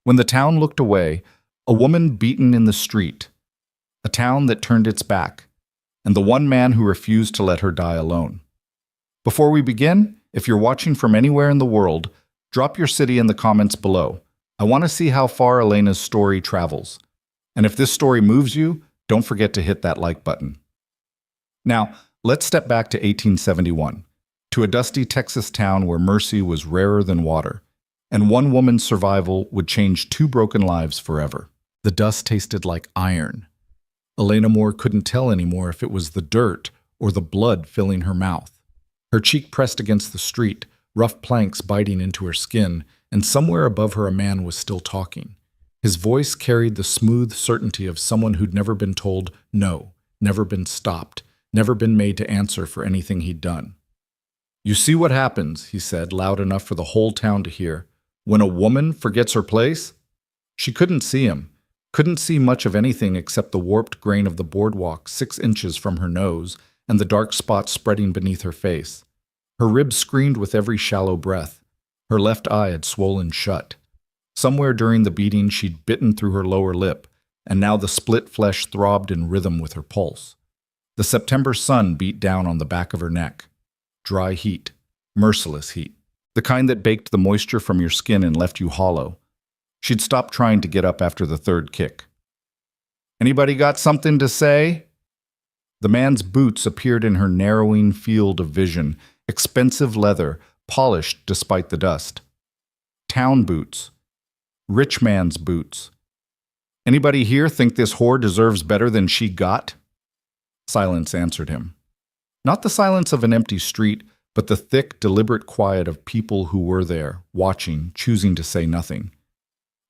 When the town looked away, a woman beaten in the street, a town that turned its back, and the one man who refused to let her die alone. Before we begin, if you're watching from anywhere in the world, drop your city in the comments below. I want to see how far Elena's story travels. And if this story moves you, don't forget to hit that like button. Now, let's step back to 1871, to a dusty Texas town where mercy was rarer than water, and one woman's survival would change two broken lives forever. The dust tasted like iron. Elena Moore couldn't tell anymore if it was the dirt or the blood filling her mouth. Her cheek pressed against the street, rough planks biting into her skin, and somewhere above her a man was still talking. His voice carried the smooth certainty of someone who'd never been told no, never been stopped, never been made to answer for anything he'd done. "You see what happens," he said, loud enough for the whole town to hear, "when a woman forgets her place?" She couldn't see him, couldn't see much of anything except the warped grain of the boardwalk 6 inches from her nose and the dark spots spreading beneath her face. Her ribs screamed with every shallow breath. Her left eye had swollen shut. Somewhere during the beating she'd bitten through her lower lip, and now the split flesh throbbed in rhythm with her pulse. The September sun beat down on the back of her neck. Dry heat, merciless heat, the kind that baked the moisture from your skin and left you hollow. She'd stopped trying to get up after the third kick. "Anybody got something to say?" The man's boots appeared in her narrowing field of vision, expensive leather, polished despite the dust. Town boots. Rich man's boots. "Anybody here think this whore deserves better than she got?" Silence answered him. Not the silence of an empty street, but the thick, deliberate quiet of people who were there, watching, choosing to say nothing.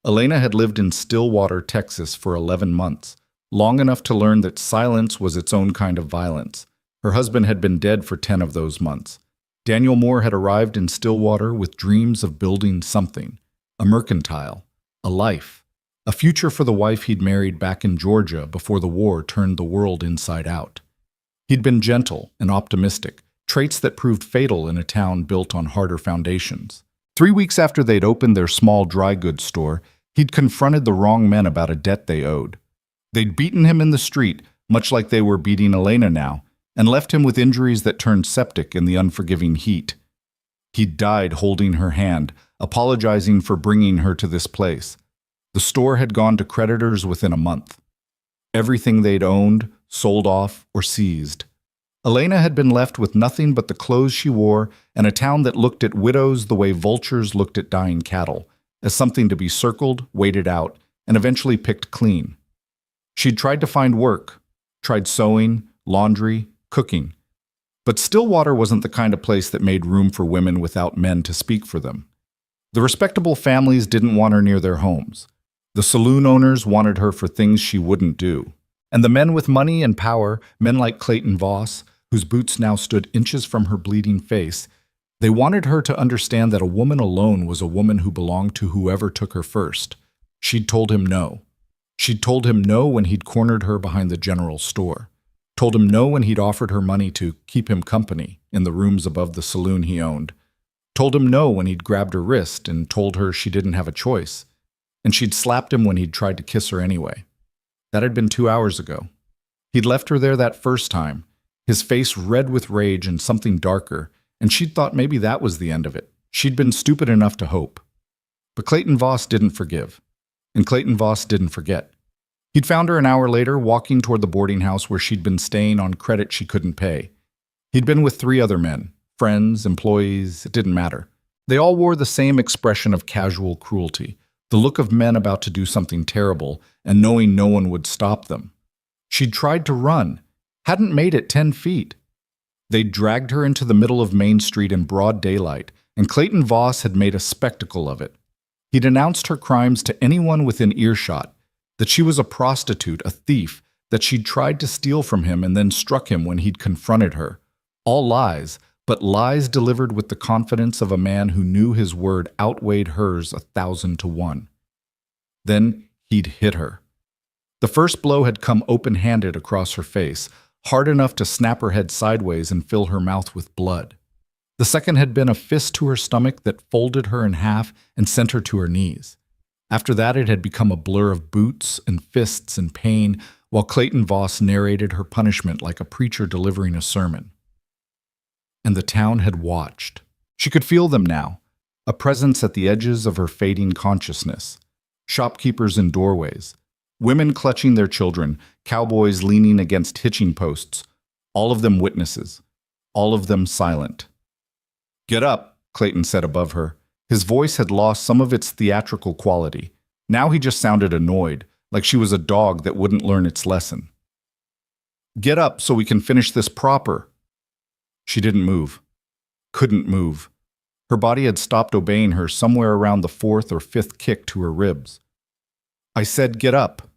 Elena had lived in Stillwater, Texas for 11 months, long enough to learn that silence was its own kind of violence. Her husband had been dead for 10 of those months. Daniel Moore had arrived in Stillwater with dreams of building something, a mercantile, a life, a future for the wife he'd married back in Georgia before the war turned the world inside out. He'd been gentle and optimistic, traits that proved fatal in a town built on harder foundations. 3 weeks after they'd opened their small dry goods store, he'd confronted the wrong men about a debt they owed. They'd beaten him in the street, much like they were beating Elena now, and left him with injuries that turned septic in the unforgiving heat. He'd died holding her hand, apologizing for bringing her to this place. The store had gone to creditors within a month. Everything they'd owned, sold off, or seized. Elena had been left with nothing but the clothes she wore and a town that looked at widows the way vultures looked at dying cattle, as something to be circled, waited out, and eventually picked clean. She'd tried to find work, tried sewing, laundry, cooking. But Stillwater wasn't the kind of place that made room for women without men to speak for them. The respectable families didn't want her near their homes. The saloon owners wanted her for things she wouldn't do. And the men with money and power, men like Clayton Voss, whose boots now stood inches from her bleeding face, they wanted her to understand that a woman alone was a woman who belonged to whoever took her first. She'd told him no. She'd told him no when he'd cornered her behind the general store. Told him no when he'd offered her money to keep him company in the rooms above the saloon he owned. Told him no when he'd grabbed her wrist and told her she didn't have a choice. And she'd slapped him when he'd tried to kiss her anyway. That had been 2 hours ago. He'd left her there that first time, his face red with rage and something darker, and she'd thought maybe that was the end of it. She'd been stupid enough to hope. But Clayton Voss didn't forgive. And Clayton Voss didn't forget. He'd found her an hour later, walking toward the boarding house where she'd been staying on credit she couldn't pay. He'd been with 3 other men, friends, employees, it didn't matter. They all wore the same expression of casual cruelty, the look of men about to do something terrible and knowing no one would stop them. She'd tried to run, hadn't made it 10 feet. They'd dragged her into the middle of Main Street in broad daylight, and Clayton Voss had made a spectacle of it. He'd announced her crimes to anyone within earshot, that she was a prostitute, a thief, that she'd tried to steal from him and then struck him when he'd confronted her. All lies, but lies delivered with the confidence of a man who knew his word outweighed hers 1,000 to 1. Then he'd hit her. The first blow had come open-handed across her face, hard enough to snap her head sideways and fill her mouth with blood. The second had been a fist to her stomach that folded her in half and sent her to her knees. After that, it had become a blur of boots and fists and pain, while Clayton Voss narrated her punishment like a preacher delivering a sermon. And the town had watched. She could feel them now, a presence at the edges of her fading consciousness. Shopkeepers in doorways, women clutching their children, cowboys leaning against hitching posts, all of them witnesses, all of them silent. "Get up," Clayton said above her. His voice had lost some of its theatrical quality. Now he just sounded annoyed, like she was a dog that wouldn't learn its lesson. "Get up so we can finish this proper." She didn't move. Couldn't move. Her body had stopped obeying her somewhere around the fourth or fifth kick to her ribs. "I said get up."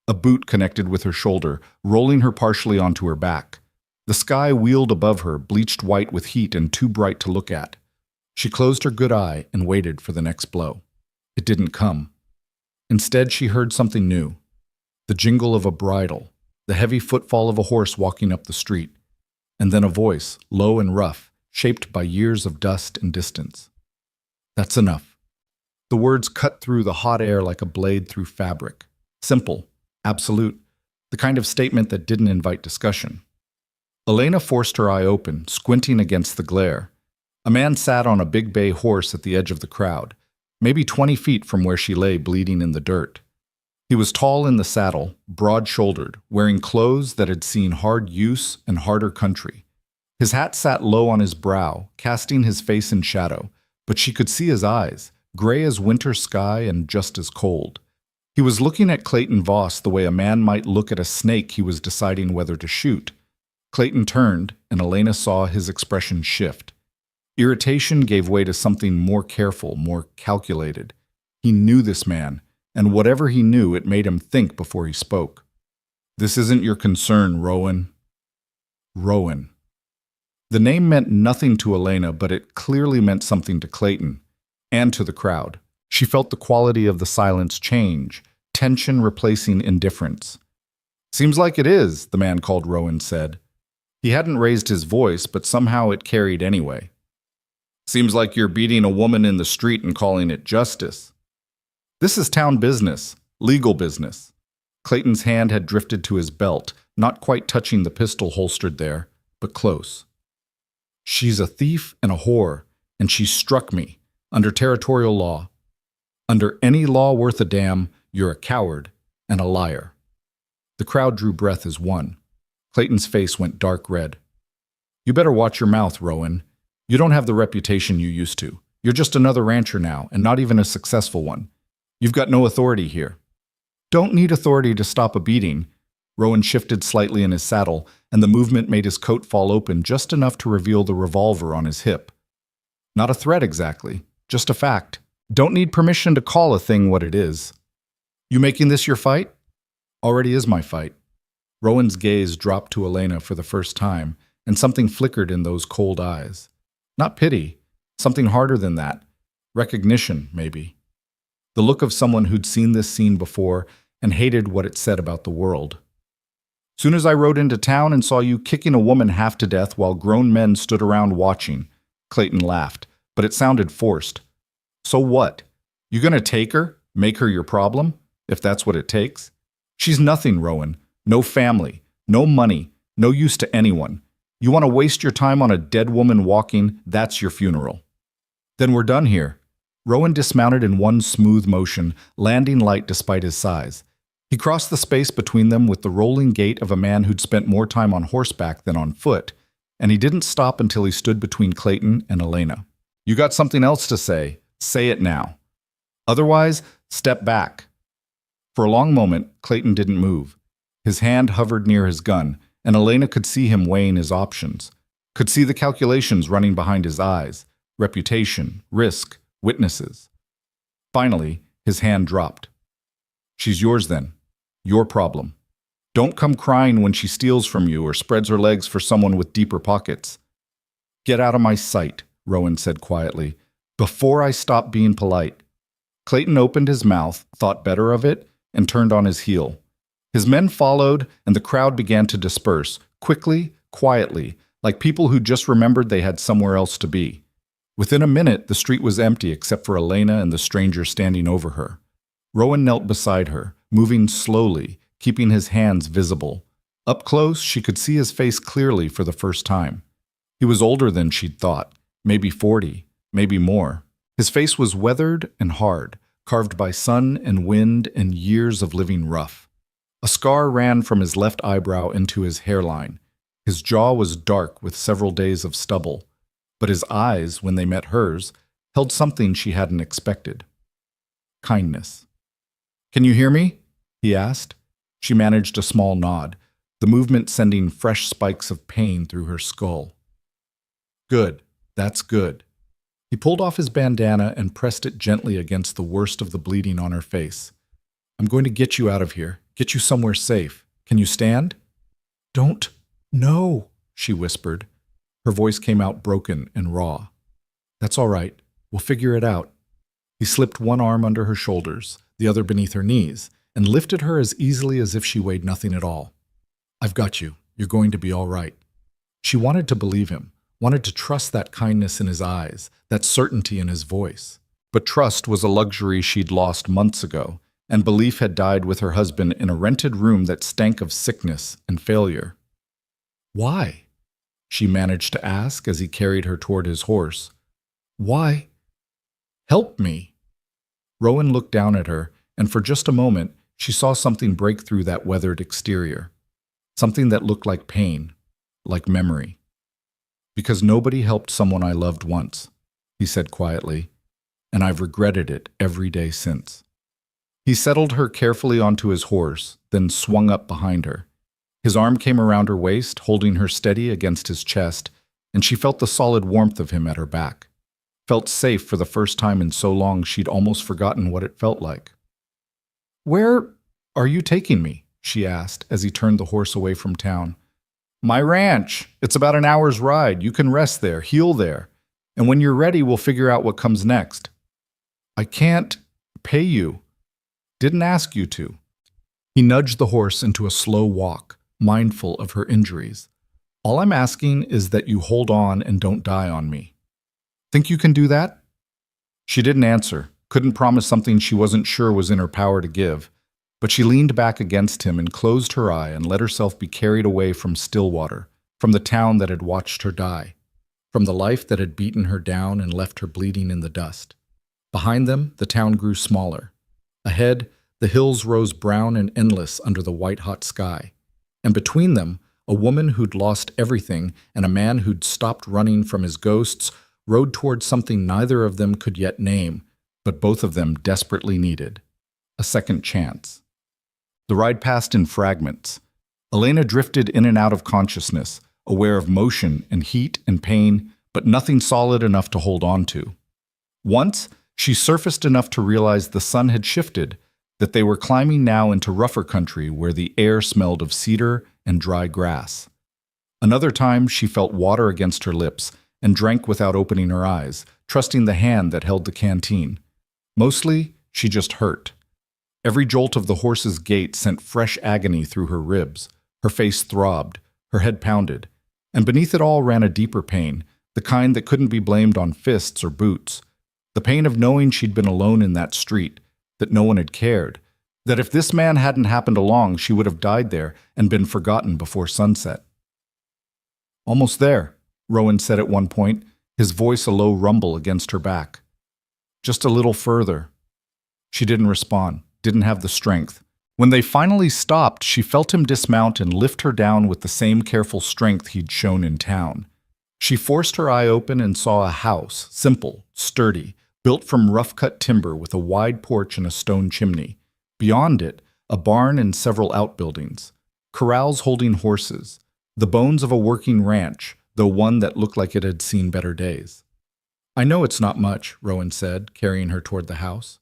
A boot connected with her shoulder, rolling her partially onto her back. The sky wheeled above her, bleached white with heat and too bright to look at. She closed her good eye and waited for the next blow. It didn't come. Instead, she heard something new. The jingle of a bridle, the heavy footfall of a horse walking up the street, and then a voice, low and rough, shaped by years of dust and distance. "That's enough." The words cut through the hot air like a blade through fabric. Simple, absolute, the kind of statement that didn't invite discussion. Elena forced her eye open, squinting against the glare. A man sat on a big bay horse at the edge of the crowd, maybe 20 feet from where she lay bleeding in the dirt. He was tall in the saddle, broad-shouldered, wearing clothes that had seen hard use and harder country. His hat sat low on his brow, casting his face in shadow, but she could see his eyes, gray as winter sky and just as cold. He was looking at Clayton Voss the way a man might look at a snake he was deciding whether to shoot. Clayton turned, and Elena saw his expression shift. Irritation gave way to something more careful, more calculated. He knew this man, and whatever he knew, it made him think before he spoke. "This isn't your concern, Rowan." Rowan. The name meant nothing to Elena, but it clearly meant something to Clayton, and to the crowd. She felt the quality of the silence change, tension replacing indifference. "Seems like it is," the man called Rowan said. He hadn't raised his voice, but somehow it carried anyway. "Seems like you're beating a woman in the street and calling it justice." "This is town business, legal business." Clayton's hand had drifted to his belt, not quite touching the pistol holstered there, but close. "She's a thief and a whore, and she struck me, under territorial law. Under any law worth a damn, you're a coward and a liar." The crowd drew breath as one. Clayton's face went dark red. "You better watch your mouth, Rowan. You don't have the reputation you used to. You're just another rancher now, and not even a successful one. You've got no authority here." "Don't need authority to stop a beating." Rowan shifted slightly in his saddle, and the movement made his coat fall open just enough to reveal the revolver on his hip. "Not a threat exactly, just a fact. Don't need permission to call a thing what it is." "You making this your fight?" "Already is my fight." Rowan's gaze dropped to Elena for the first time, and something flickered in those cold eyes. Not pity, something harder than that. Recognition, maybe. The look of someone who'd seen this scene before and hated what it said about the world. "Soon as I rode into town and saw you kicking a woman half to death while grown men stood around watching." Clayton laughed, but it sounded forced. "So what? You gonna take her, make her your problem, if that's what it takes? She's nothing, Rowan. No family, no money, no use to anyone. You want to waste your time on a dead woman walking, that's your funeral." "Then we're done here." Rowan dismounted in one smooth motion, landing light despite his size. He crossed the space between them with the rolling gait of a man who'd spent more time on horseback than on foot, and he didn't stop until he stood between Clayton and Elena. "You got something else to say? Say it now. Otherwise, step back." For a long moment, Clayton didn't move. His hand hovered near his gun, and Elena could see him weighing his options, could see the calculations running behind his eyes, reputation, risk, witnesses. Finally, his hand dropped. "She's yours then. Your problem. Don't come crying when she steals from you or spreads her legs for someone with deeper pockets." "Get out of my sight," Rowan said quietly, "before I stop being polite." Clayton opened his mouth, thought better of it, and turned on his heel. His men followed, and the crowd began to disperse, quickly, quietly, like people who just remembered they had somewhere else to be. Within a minute, the street was empty except for Elena and the stranger standing over her. Rowan knelt beside her, moving slowly, keeping his hands visible. Up close, she could see his face clearly for the first time. He was older than she'd thought, maybe 40, maybe more. His face was weathered and hard, carved by sun and wind and years of living rough. A scar ran from his left eyebrow into his hairline. His jaw was dark with several days of stubble, but his eyes, when they met hers, held something she hadn't expected. Kindness. "Can you hear me?" he asked. She managed a small nod, the movement sending fresh spikes of pain through her skull. "Good. That's good." He pulled off his bandana and pressed it gently against the worst of the bleeding on her face. "I'm going to get you out of here, get you somewhere safe. Can you stand?" "Don't. No," she whispered. Her voice came out broken and raw. "That's all right. We'll figure it out." He slipped one arm under her shoulders, the other beneath her knees, and lifted her as easily as if she weighed nothing at all. "I've got you. You're going to be all right." She wanted to believe him, wanted to trust that kindness in his eyes, that certainty in his voice. But trust was a luxury she'd lost months ago, and belief had died with her husband in a rented room that stank of sickness and failure. "Why?" she managed to ask as he carried her toward his horse. "Why? Help me." Rowan looked down at her, and for just a moment, she saw something break through that weathered exterior. Something that looked like pain, like memory. "Because nobody helped someone I loved once," he said quietly, "and I've regretted it every day since." He settled her carefully onto his horse, then swung up behind her. His arm came around her waist, holding her steady against his chest, and she felt the solid warmth of him at her back. Felt safe for the first time in so long she'd almost forgotten what it felt like. "Where are you taking me?" she asked as he turned the horse away from town. "My ranch. It's about an hour's ride. You can rest there, heal there. And when you're ready, we'll figure out what comes next." "I can't pay you. Didn't ask you to." He nudged the horse into a slow walk, mindful of her injuries. "All I'm asking is that you hold on and don't die on me. Think you can do that?" She didn't answer, couldn't promise something she wasn't sure was in her power to give. But she leaned back against him and closed her eye and let herself be carried away from Stillwater, from the town that had watched her die, from the life that had beaten her down and left her bleeding in the dust. Behind them, the town grew smaller. Ahead, the hills rose brown and endless under the white-hot sky. And between them, a woman who'd lost everything and a man who'd stopped running from his ghosts rode toward something neither of them could yet name, but both of them desperately needed: a second chance. The ride passed in fragments. Elena drifted in and out of consciousness, aware of motion and heat and pain, but nothing solid enough to hold on to. Once, she surfaced enough to realize the sun had shifted, that they were climbing now into rougher country where the air smelled of cedar and dry grass. Another time, she felt water against her lips and drank without opening her eyes, trusting the hand that held the canteen. Mostly, she just hurt. Every jolt of the horse's gait sent fresh agony through her ribs. Her face throbbed, her head pounded, and beneath it all ran a deeper pain, the kind that couldn't be blamed on fists or boots. The pain of knowing she'd been alone in that street, that no one had cared, that if this man hadn't happened along, she would have died there and been forgotten before sunset. "Almost there," Rowan said at one point, his voice a low rumble against her back. "Just a little further." She didn't respond. Didn't have the strength. When they finally stopped, she felt him dismount and lift her down with the same careful strength he'd shown in town. She forced her eye open and saw a house, simple, sturdy, built from rough-cut timber with a wide porch and a stone chimney. Beyond it, a barn and several outbuildings. Corrals holding horses. The bones of a working ranch, though one that looked like it had seen better days. "I know it's not much," Rowan said, carrying her toward the house.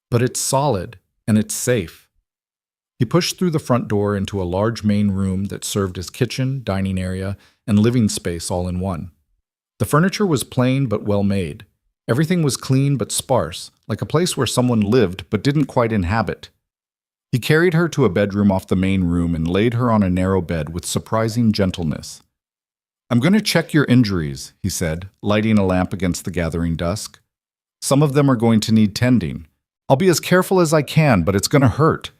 "But it's solid. And it's safe." He pushed through the front door into a large main room that served as kitchen, dining area, and living space all in one. The furniture was plain but well made. Everything was clean but sparse, like a place where someone lived but didn't quite inhabit. He carried her to a bedroom off the main room and laid her on a narrow bed with surprising gentleness. "I'm going to check your injuries," he said, lighting a lamp against the gathering dusk. "Some of them are going to need tending. I'll be as careful as I can, but it's going to hurt.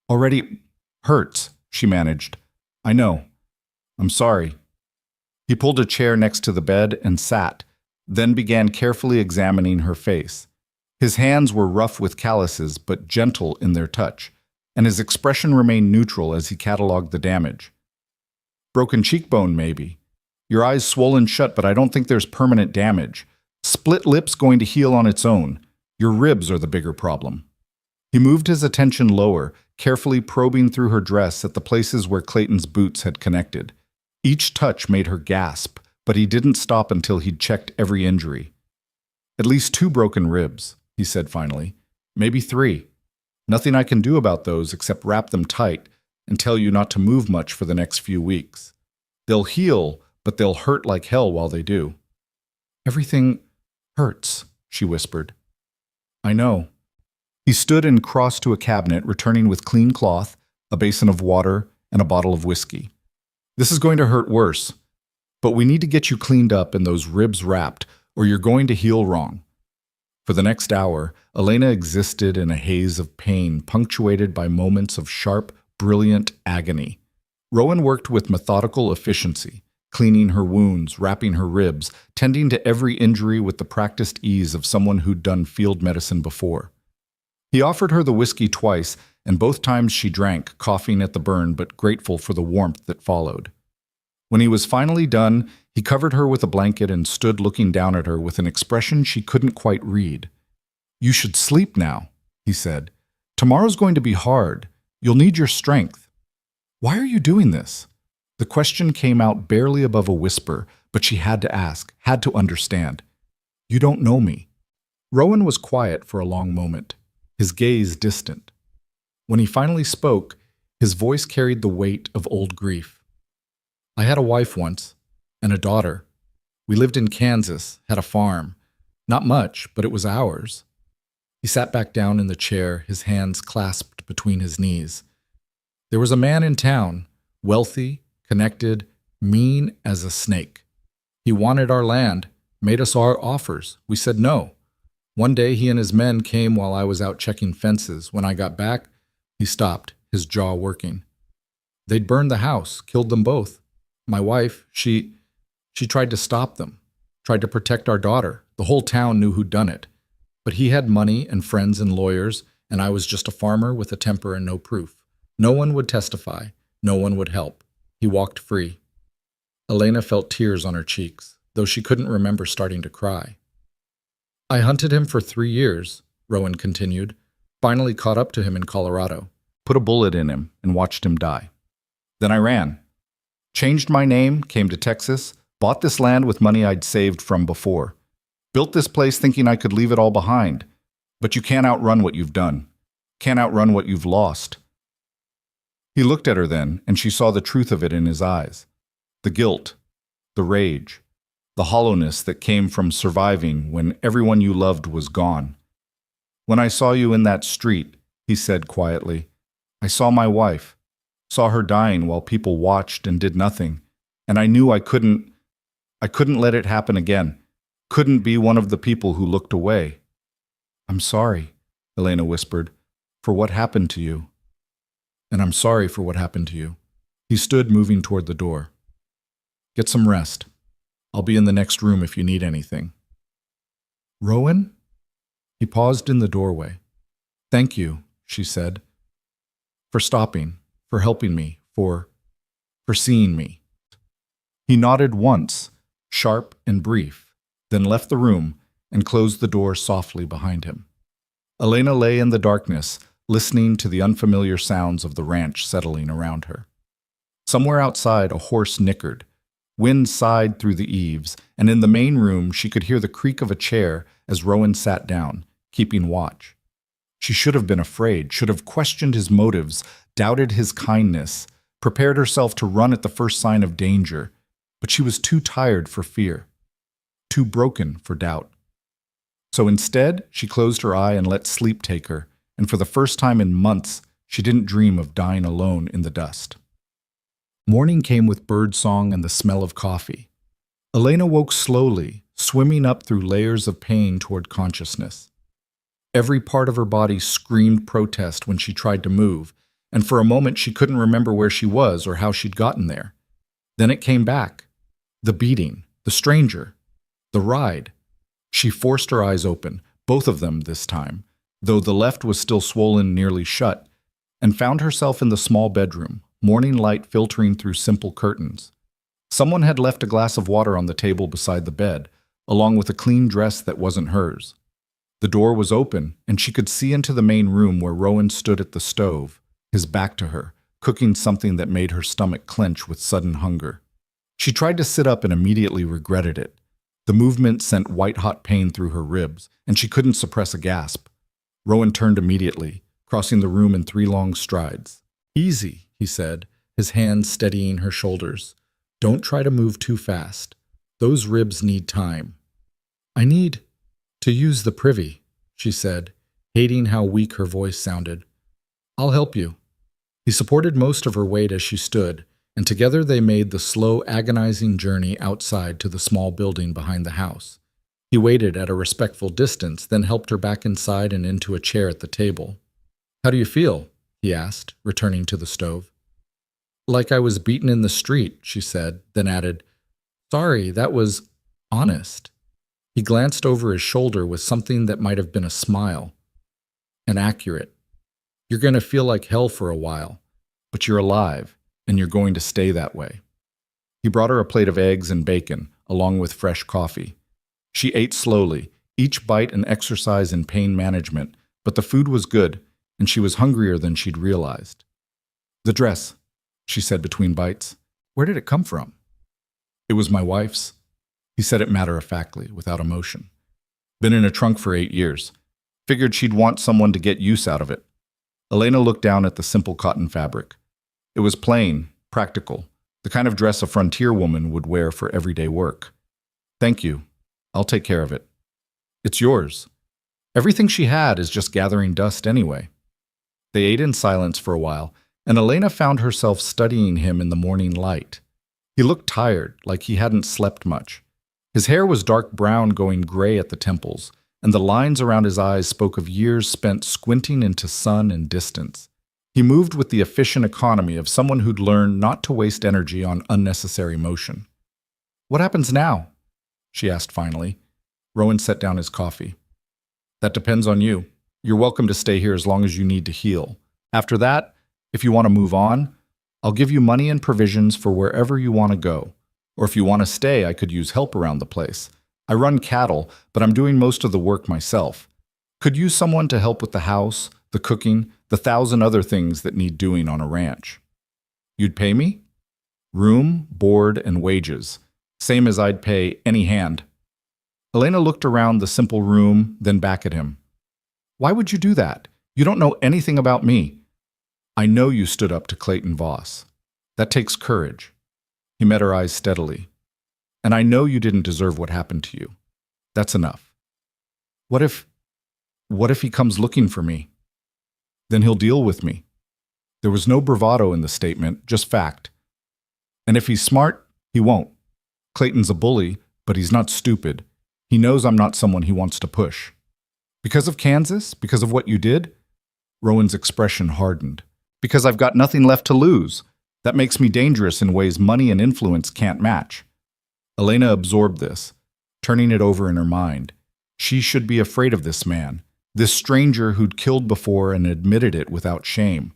Already hurts, she managed. I know. I'm sorry. He pulled a chair next to the bed and sat, then began carefully examining her face. His hands were rough with calluses, but gentle in their touch, and his expression remained neutral as he catalogued the damage. Broken cheekbone, maybe. Your eyes swollen shut, but I don't think there's permanent damage. Split lip's going to heal on its own. Your ribs are the bigger problem. He moved his attention lower, carefully probing through her dress at the places where Clayton's boots had connected. Each touch made her gasp, but he didn't stop until he'd checked every injury. At least 2 broken ribs, he said finally. Maybe 3. Nothing I can do about those except wrap them tight and tell you not to move much for the next few weeks. They'll heal, but they'll hurt like hell while they do. Everything hurts, she whispered. I know. He stood and crossed to a cabinet, returning with clean cloth, a basin of water, and a bottle of whiskey. This is going to hurt worse, but we need to get you cleaned up and those ribs wrapped, or you're going to heal wrong. For the next hour, Elena existed in a haze of pain, punctuated by moments of sharp, brilliant agony. Rowan worked with methodical efficiency, cleaning her wounds, wrapping her ribs, tending to every injury with the practiced ease of someone who'd done field medicine before. He offered her the whiskey twice, and both times she drank, coughing at the burn but grateful for the warmth that followed. When he was finally done, he covered her with a blanket and stood looking down at her with an expression she couldn't quite read. You should sleep now, he said. Tomorrow's going to be hard. You'll need your strength. Why are you doing this? The question came out barely above a whisper, but she had to ask, had to understand. You don't know me. Rowan was quiet for a long moment, his gaze distant. When he finally spoke, his voice carried the weight of old grief. I had a wife once, and a daughter. We lived in Kansas, had a farm. Not much, but it was ours. He sat back down in the chair, his hands clasped between his knees. There was a man in town, wealthy, connected, mean as a snake. He wanted our land, made us our offers. We said no. One day he and his men came while I was out checking fences. When I got back, he stopped, his jaw working. They'd burned the house, killed them both. My wife, she tried to stop them, tried to protect our daughter. The whole town knew who'd done it. But he had money and friends and lawyers, and I was just a farmer with a temper and no proof. No one would testify. No one would help. He walked free. Elena felt tears on her cheeks, though she couldn't remember starting to cry. I hunted him for 3 years, Rowan continued, finally caught up to him in Colorado, put a bullet in him, and watched him die. Then I ran. Changed my name, came to Texas, bought this land with money I'd saved from before. Built this place thinking I could leave it all behind. But you can't outrun what you've done. Can't outrun what you've lost. He looked at her then, and she saw the truth of it in his eyes. The guilt, the rage, the hollowness that came from surviving when everyone you loved was gone. When I saw you in that street, he said quietly, I saw my wife, saw her dying while people watched and did nothing, and I knew I couldn't let it happen again. Couldn't be one of the people who looked away. I'm sorry, Elena whispered, for what happened to you. And I'm sorry for what happened to you. He stood, moving toward the door. Get some rest. I'll be in the next room if you need anything. Rowan? He paused in the doorway. Thank you, she said, for stopping, for helping me, for seeing me. He nodded once, sharp and brief, then left the room and closed the door softly behind him. Elena lay in the darkness, listening to the unfamiliar sounds of the ranch settling around her. Somewhere outside, a horse nickered. Wind sighed through the eaves, and in the main room she could hear the creak of a chair as Rowan sat down, keeping watch. She should have been afraid, should have questioned his motives, doubted his kindness, prepared herself to run at the first sign of danger, but she was too tired for fear, too broken for doubt. So instead, she closed her eye and let sleep take her, and for the first time in months, she didn't dream of dying alone in the dust. Morning came with birdsong and the smell of coffee. Elena woke slowly, swimming up through layers of pain toward consciousness. Every part of her body screamed protest when she tried to move, and for a moment she couldn't remember where she was or how she'd gotten there. Then it came back. The beating, the stranger, the ride. She forced her eyes open, both of them this time, though the left was still swollen nearly shut, and found herself in the small bedroom, morning light filtering through simple curtains. Someone had left a glass of water on the table beside the bed, along with a clean dress that wasn't hers. The door was open, and she could see into the main room where Rowan stood at the stove, his back to her, cooking something that made her stomach clench with sudden hunger. She tried to sit up and immediately regretted it. The movement sent white-hot pain through her ribs, and she couldn't suppress a gasp. Rowan turned immediately, crossing the room in 3 long strides. "Easy," he said, his hands steadying her shoulders. "Don't try to move too fast. Those ribs need time." "I need to use the privy," she said, hating how weak her voice sounded. "I'll help you." He supported most of her weight as she stood, and together they made the slow, agonizing journey outside to the small building behind the house. He waited at a respectful distance, then helped her back inside and into a chair at the table. "How do you feel?" he asked, returning to the stove. "Like I was beaten in the street," she said, then added, "Sorry, that was honest." He glanced over his shoulder with something that might have been a smile. "And accurate. You're going to feel like hell for a while, but you're alive, and you're going to stay that way." He brought her a plate of eggs and bacon, along with fresh coffee. She ate slowly, each bite an exercise in pain management, but the food was good, and she was hungrier than she'd realized. "The dress," she said between bites. "Where did it come from?" "It was my wife's." He said it matter-of-factly, without emotion. "Been in a trunk for 8 years. Figured she'd want someone to get use out of it." Elena looked down at the simple cotton fabric. It was plain, practical, the kind of dress a frontier woman would wear for everyday work. "Thank you. I'll take care of it." "It's yours." Everything she had is just gathering dust anyway. They ate in silence for a while, and Elena found herself studying him in the morning light. He looked tired, like he hadn't slept much. His hair was dark brown going gray at the temples, and the lines around his eyes spoke of years spent squinting into sun and distance. He moved with the efficient economy of someone who'd learned not to waste energy on unnecessary motion. "What happens now?" she asked finally. Rowan set down his coffee. "That depends on you. You're welcome to stay here as long as you need to heal. After that, if you want to move on, I'll give you money and provisions for wherever you want to go. Or if you want to stay, I could use help around the place. I run cattle, but I'm doing most of the work myself. Could use someone to help with the house, the cooking, the 1,000 other things that need doing on a ranch." "You'd pay me?" "Room, board, and wages. Same as I'd pay any hand." Elena looked around the simple room, then back at him. "Why would you do that? You don't know anything about me." "I know you stood up to Clayton Voss. That takes courage." He met her eyes steadily. "And I know you didn't deserve what happened to you. That's enough." What if he comes looking for me?" "Then he'll deal with me." There was no bravado in the statement, just fact. "And if he's smart, he won't. Clayton's a bully, but he's not stupid. He knows I'm not someone he wants to push." "Because of Kansas? Because of what you did?" Rowan's expression hardened. "Because I've got nothing left to lose. That makes me dangerous in ways money and influence can't match." Elena absorbed this, turning it over in her mind. She should be afraid of this man, this stranger who'd killed before and admitted it without shame.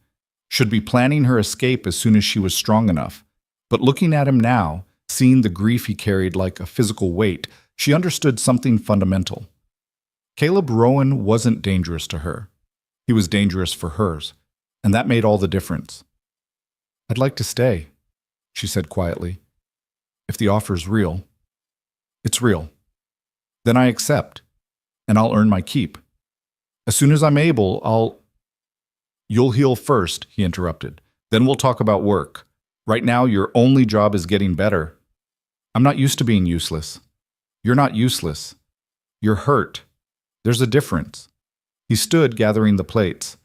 Should be planning her escape as soon as she was strong enough. But looking at him now, seeing the grief he carried like a physical weight, she understood something fundamental. Caleb Rowan wasn't dangerous to her. He was dangerous for hers, and that made all the difference. "I'd like to stay," she said quietly. "If the offer's real." "It's real." "Then I accept, and I'll earn my keep. As soon as I'm able, "You'll heal first," he interrupted. "Then we'll talk about work. Right now, your only job is getting better." "I'm not used to being useless." "You're not useless. You're hurt. There's a difference." He stood, gathering the plates.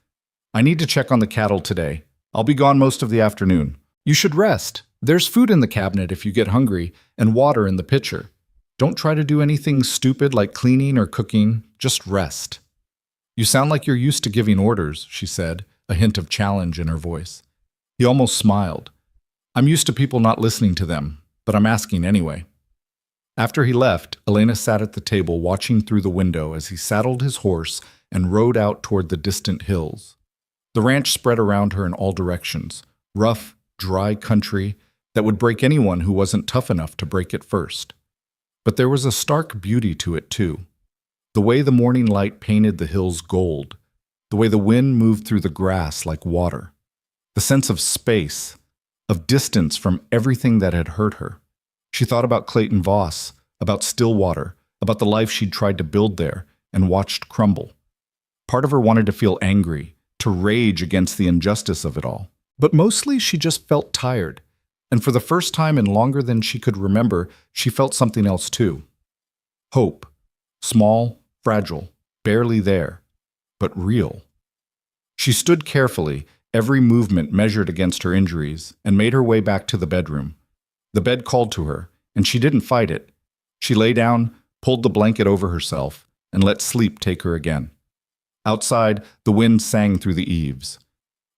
"I need to check on the cattle today. I'll be gone most of the afternoon. You should rest. There's food in the cabinet if you get hungry, and water in the pitcher. Don't try to do anything stupid like cleaning or cooking. Just rest." You sound like you're used to giving orders, she said, a hint of challenge in her voice. He almost smiled. I'm used to people not listening to them, but I'm asking anyway. After he left, Elena sat at the table watching through the window as he saddled his horse and rode out toward the distant hills. The ranch spread around her in all directions, rough, dry country that would break anyone who wasn't tough enough to break it first. But there was a stark beauty to it, too. The way the morning light painted the hills gold, the way the wind moved through the grass like water, the sense of space, of distance from everything that had hurt her. She thought about Clayton Voss, about Stillwater, about the life she'd tried to build there and watched crumble. Part of her wanted to feel angry, to rage against the injustice of it all. But mostly she just felt tired. And for the first time in longer than she could remember, she felt something else too. Hope. Small, fragile, barely there, but real. She stood carefully, every movement measured against her injuries, and made her way back to the bedroom. The bed called to her, and she didn't fight it. She lay down, pulled the blanket over herself, and let sleep take her again. Outside, the wind sang through the eaves.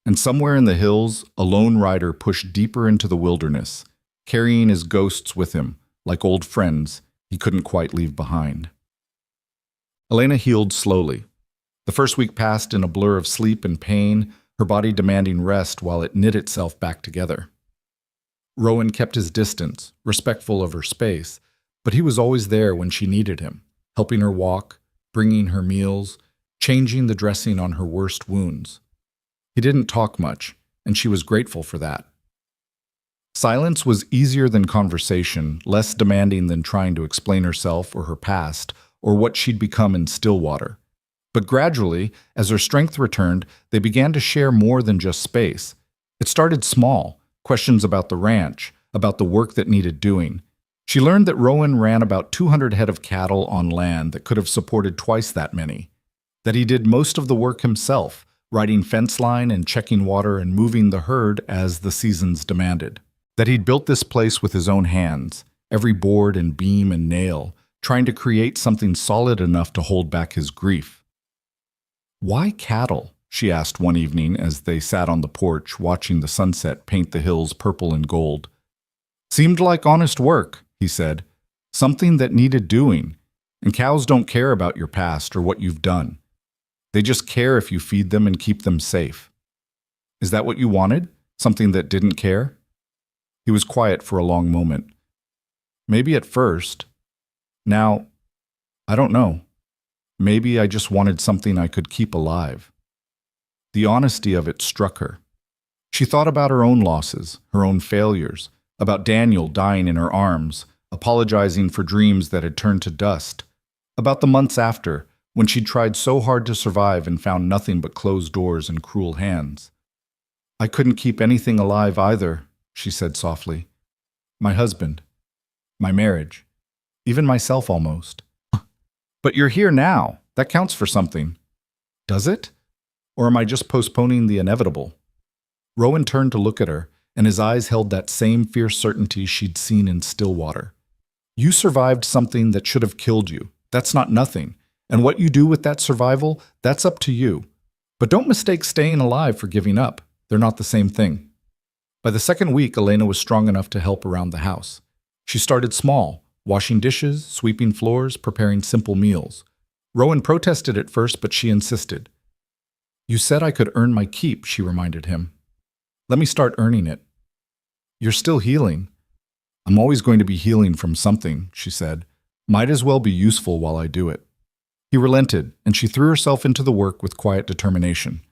And somewhere in the hills, a lone rider pushed deeper into the wilderness, carrying his ghosts with him, like old friends he couldn't quite leave behind. Elena healed slowly. The first week passed in a blur of sleep and pain, her body demanding rest while it knit itself back together. Rowan kept his distance, respectful of her space, but he was always there when she needed him, helping her walk, bringing her meals, changing the dressing on her worst wounds. He didn't talk much, and she was grateful for that. Silence was easier than conversation, less demanding than trying to explain herself or her past, or what she'd become in Stillwater. But gradually, as her strength returned, they began to share more than just space. It started small, questions about the ranch, about the work that needed doing. She learned that Rowan ran about 200 head of cattle on land that could have supported twice that many, that he did most of the work himself, riding fence line and checking water and moving the herd as the seasons demanded, that he'd built this place with his own hands, every board and beam and nail, trying to create something solid enough to hold back his grief. Why cattle? She asked one evening as they sat on the porch watching the sunset paint the hills purple and gold. Seemed like honest work, he said, something that needed doing, and cows don't care about your past or what you've done. They just care if you feed them and keep them safe. Is that what you wanted? Something that didn't care? He was quiet for a long moment. Maybe at first. Now, I don't know. Maybe I just wanted something I could keep alive. The honesty of it struck her. She thought about her own losses, her own failures, about Daniel dying in her arms, apologizing for dreams that had turned to dust, about the months after, when she'd tried so hard to survive and found nothing but closed doors and cruel hands. I couldn't keep anything alive either, she said softly. My husband, my marriage, even myself almost. But you're here now. That counts for something. Does it? Or am I just postponing the inevitable? Rowan turned to look at her, and his eyes held that same fierce certainty she'd seen in Stillwater. You survived something that should have killed you. That's not nothing. And what you do with that survival, that's up to you. But don't mistake staying alive for giving up. They're not the same thing. By the second week, Elena was strong enough to help around the house. She started small, washing dishes, sweeping floors, preparing simple meals. Rowan protested at first, but she insisted. You said I could earn my keep, she reminded him. Let me start earning it. You're still healing. I'm always going to be healing from something, she said. Might as well be useful while I do it. He relented, and she threw herself into the work with quiet determination.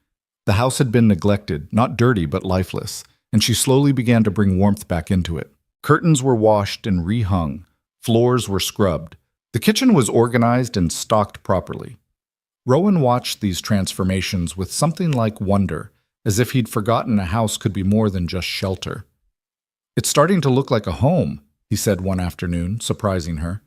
The house had been neglected, not dirty but lifeless, and she slowly began to bring warmth back into it. Curtains were washed and rehung. Floors were scrubbed. The kitchen was organized and stocked properly. Rowan watched these transformations with something like wonder, as if he'd forgotten a house could be more than just shelter. It's starting to look like a home, he said one afternoon, surprising her.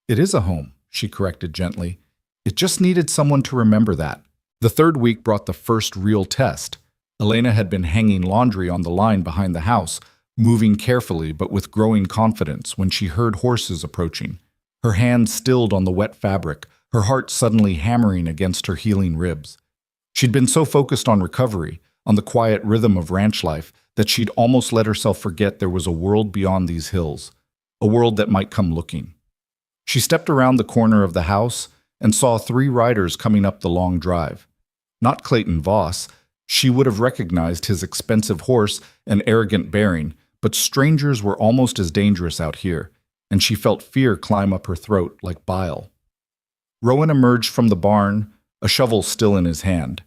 It is a home, she corrected gently. It just needed someone to remember that. The third week brought the first real test. Elena had been hanging laundry on the line behind the house, moving carefully but with growing confidence when she heard horses approaching. Her hands stilled on the wet fabric, her heart suddenly hammering against her healing ribs. She'd been so focused on recovery, on the quiet rhythm of ranch life, that she'd almost let herself forget there was a world beyond these hills, a world that might come looking. She stepped around the corner of the house and saw 3 riders coming up the long drive. Not Clayton Voss. She would have recognized his expensive horse and arrogant bearing, but strangers were almost as dangerous out here, and she felt fear climb up her throat like bile. Rowan emerged from the barn, a shovel still in his hand.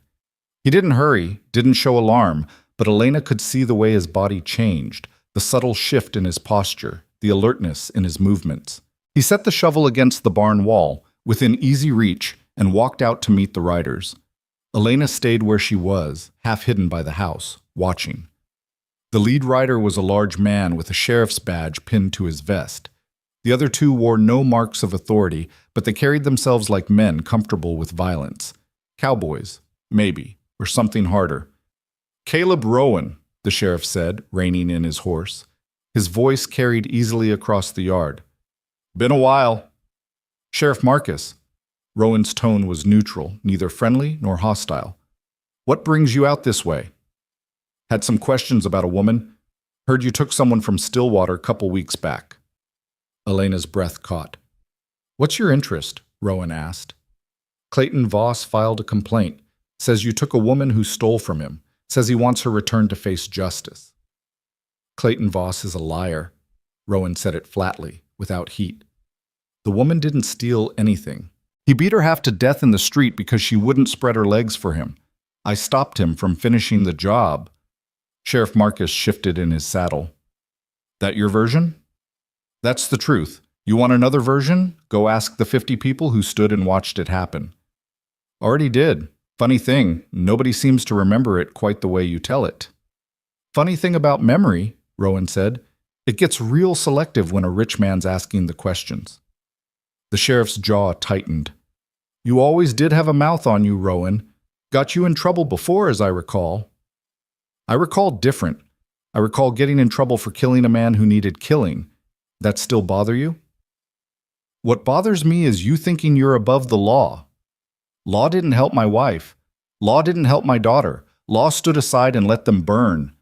He didn't hurry, didn't show alarm, but Elena could see the way his body changed, the subtle shift in his posture, the alertness in his movements. He set the shovel against the barn wall, within easy reach, and walked out to meet the riders. Elena stayed where she was, half hidden by the house, watching. The lead rider was a large man with a sheriff's badge pinned to his vest. The other 2 wore no marks of authority, but they carried themselves like men comfortable with violence. Cowboys, maybe, or something harder. "Caleb Rowan," the sheriff said, reining in his horse. His voice carried easily across the yard. "Been a while." "Sheriff Marcus." Rowan's tone was neutral, neither friendly nor hostile. "What brings you out this way?" "Had some questions about a woman. Heard you took someone from Stillwater a couple weeks back." Elena's breath caught. "What's your interest?" Rowan asked. "Clayton Voss filed a complaint. Says you took a woman who stole from him. Says he wants her returned to face justice." "Clayton Voss is a liar." Rowan said it flatly, without heat. "The woman didn't steal anything. He beat her half to death in the street because she wouldn't spread her legs for him. I stopped him from finishing the job." Sheriff Marcus shifted in his saddle. "That your version?" "That's the truth. You want another version? Go ask the 50 people who stood and watched it happen." "Already did. Funny thing, nobody seems to remember it quite the way you tell it." "Funny thing about memory," Rowan said, "it gets real selective when a rich man's asking the questions." The sheriff's jaw tightened. "You always did have a mouth on you, Rowan. Got you in trouble before, as I recall." "I recall different. I recall getting in trouble for killing a man who needed killing. That still bother you?" "What bothers me is you thinking you're above the law. Law didn't help my wife. Law didn't help my daughter. Law stood aside and let them burn."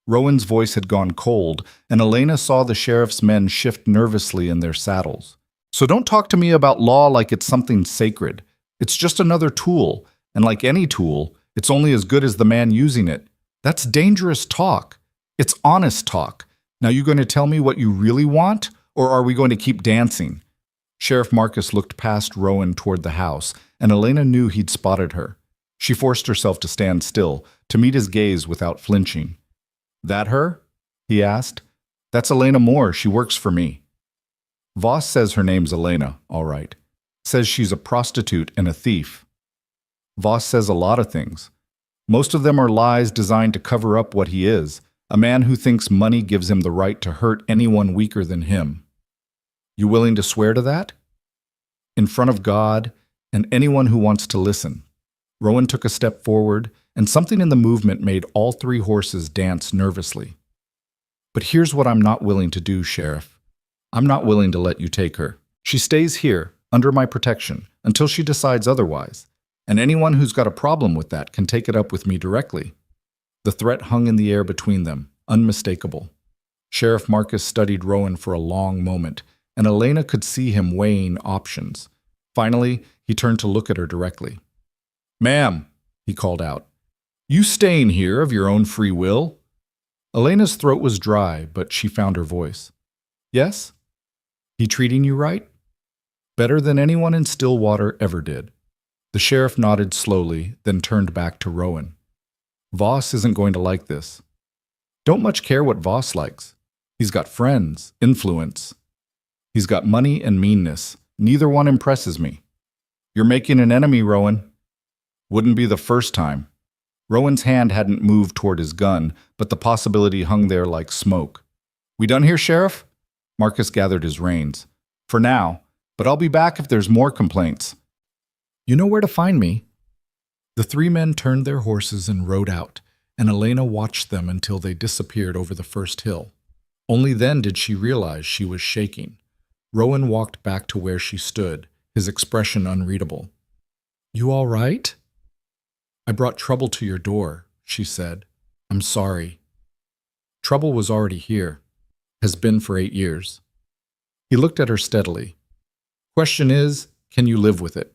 Rowan's voice had gone cold, and Elena saw the sheriff's men shift nervously in their saddles. "So don't talk to me about law like it's something sacred. It's just another tool, and like any tool, it's only as good as the man using it. That's dangerous talk. It's honest talk. Now you going to tell me what you really want, or are we going to keep dancing?" Sheriff Marcus looked past Rowan toward the house, and Elena knew he'd spotted her. She forced herself to stand still, to meet his gaze without flinching. "That her?" he asked. "That's Elena Moore. She works for me." "Voss says her name's Elena, all right. Says she's a prostitute and a thief." "Voss says a lot of things. Most of them are lies designed to cover up what he is, a man who thinks money gives him the right to hurt anyone weaker than him." "You willing to swear to that?" "In front of God and anyone who wants to listen." Rowan took a step forward, and something in the movement made all 3 horses dance nervously. "But here's what I'm not willing to do, Sheriff. I'm not willing to let you take her. She stays here, under my protection, until she decides otherwise, and anyone who's got a problem with that can take it up with me directly." The threat hung in the air between them, unmistakable. Sheriff Marcus studied Rowan for a long moment, and Elena could see him weighing options. Finally, he turned to look at her directly. "Ma'am," he called out, "you staying here of your own free will?" Elena's throat was dry, but she found her voice. "Yes?" "He treating you right?" "Better than anyone in Stillwater ever did." The sheriff nodded slowly, then turned back to Rowan. "Voss isn't going to like this." "Don't much care what Voss likes. He's got friends, influence. He's got money and meanness. Neither one impresses me." "You're making an enemy, Rowan." "Wouldn't be the first time." Rowan's hand hadn't moved toward his gun, but the possibility hung there like smoke. "We done here, Sheriff?" Marcus gathered his reins. "For now, but I'll be back if there's more complaints." "You know where to find me." The 3 men turned their horses and rode out, and Elena watched them until they disappeared over the first hill. Only then did she realize she was shaking. Rowan walked back to where she stood, his expression unreadable. "You all right?" "I brought trouble to your door," she said. "I'm sorry." Trouble was already here, has been for 8 years. He looked at her steadily. "Question is, can you live with it?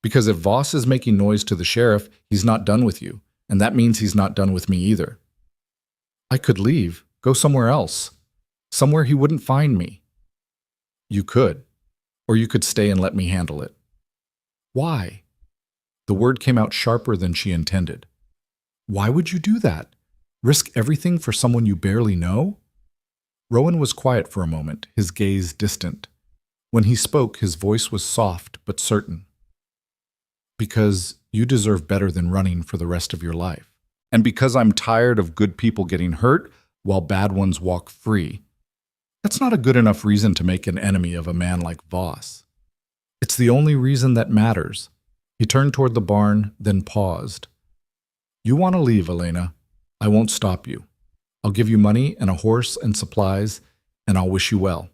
Because if Voss is making noise to the sheriff, he's not done with you, and that means he's not done with me either." "I could leave, go somewhere else, somewhere he wouldn't find me." "You could, or you could stay and let me handle it." "Why?" The word came out sharper than she intended. "Why would you do that? Risk everything for someone you barely know?" Rowan was quiet for a moment, his gaze distant. When he spoke, his voice was soft but certain. "Because you deserve better than running for the rest of your life. And because I'm tired of good people getting hurt while bad ones walk free. That's not a good enough reason to make an enemy of a man like Voss. It's the only reason that matters." He turned toward the barn, then paused. "You want to leave, Elena. I won't stop you. I'll give you money and a horse and supplies, and I'll wish you well.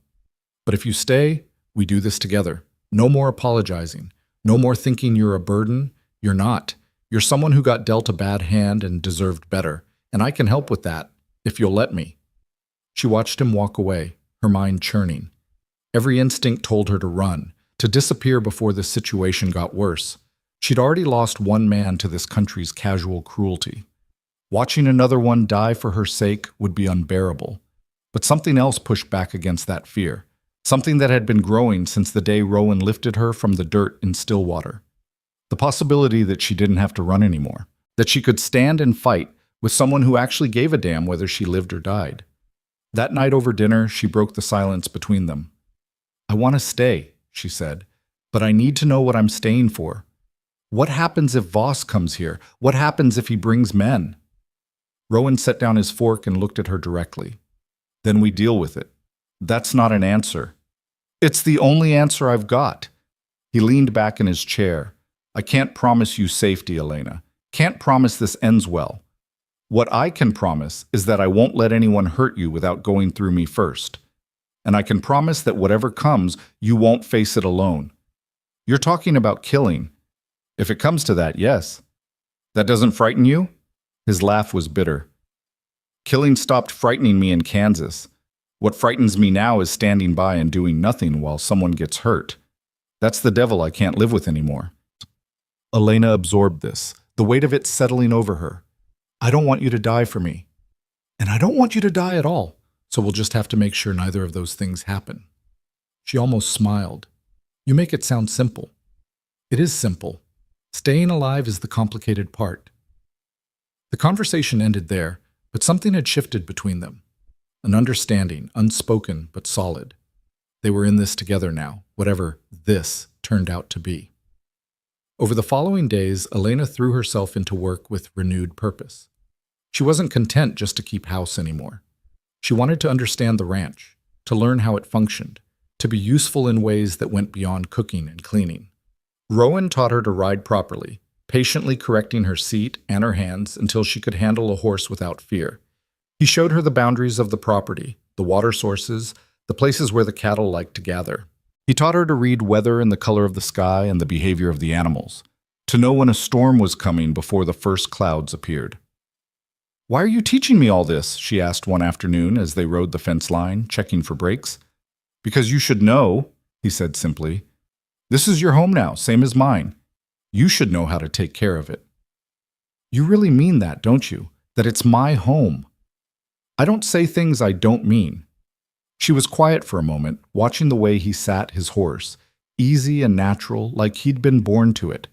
But if you stay, we do this together. No more apologizing. No more thinking you're a burden. You're not. You're someone who got dealt a bad hand and deserved better, and I can help with that, if you'll let me." She watched him walk away, her mind churning. Every instinct told her to run, to disappear before the situation got worse. She'd already lost one man to this country's casual cruelty. Watching another one die for her sake would be unbearable. But something else pushed back against that fear. Something that had been growing since the day Rowan lifted her from the dirt in Stillwater. The possibility that she didn't have to run anymore. That she could stand and fight with someone who actually gave a damn whether she lived or died. That night over dinner, she broke the silence between them. "I want to stay," she said, "but I need to know what I'm staying for. What happens if Voss comes here? What happens if he brings men?" Rowan set down his fork and looked at her directly. "Then we deal with it." "That's not an answer." "It's the only answer I've got." He leaned back in his chair. "I can't promise you safety, Elena. Can't promise this ends well. What I can promise is that I won't let anyone hurt you without going through me first. And I can promise that whatever comes, you won't face it alone. You're talking about killing. If it comes to that, yes. That doesn't frighten you?" His laugh was bitter. "Killing stopped frightening me in Kansas. What frightens me now is standing by and doing nothing while someone gets hurt. That's the devil I can't live with anymore." Elena absorbed this, the weight of it settling over her. "I don't want you to die for me. And I don't want you to die at all, so we'll just have to make sure neither of those things happen." She almost smiled. "You make it sound simple." "It is simple. Staying alive is the complicated part." The conversation ended there, but something had shifted between them. An understanding, unspoken but solid. They were in this together now, whatever this turned out to be. Over the following days, Elena threw herself into work with renewed purpose. She wasn't content just to keep house anymore. She wanted to understand the ranch, to learn how it functioned, to be useful in ways that went beyond cooking and cleaning. Rowan taught her to ride properly, patiently correcting her seat and her hands until she could handle a horse without fear. He showed her the boundaries of the property, the water sources, the places where the cattle liked to gather. He taught her to read weather and the color of the sky and the behavior of the animals, to know when a storm was coming before the first clouds appeared. "Why are you teaching me all this?" she asked one afternoon as they rode the fence line, checking for breaks. "Because you should know," he said simply. "This is your home now, same as mine. You should know how to take care of it." "You really mean that, don't you? That it's my home?" "I don't say things I don't mean." She was quiet for a moment, watching the way he sat his horse, easy and natural, like he'd been born to it.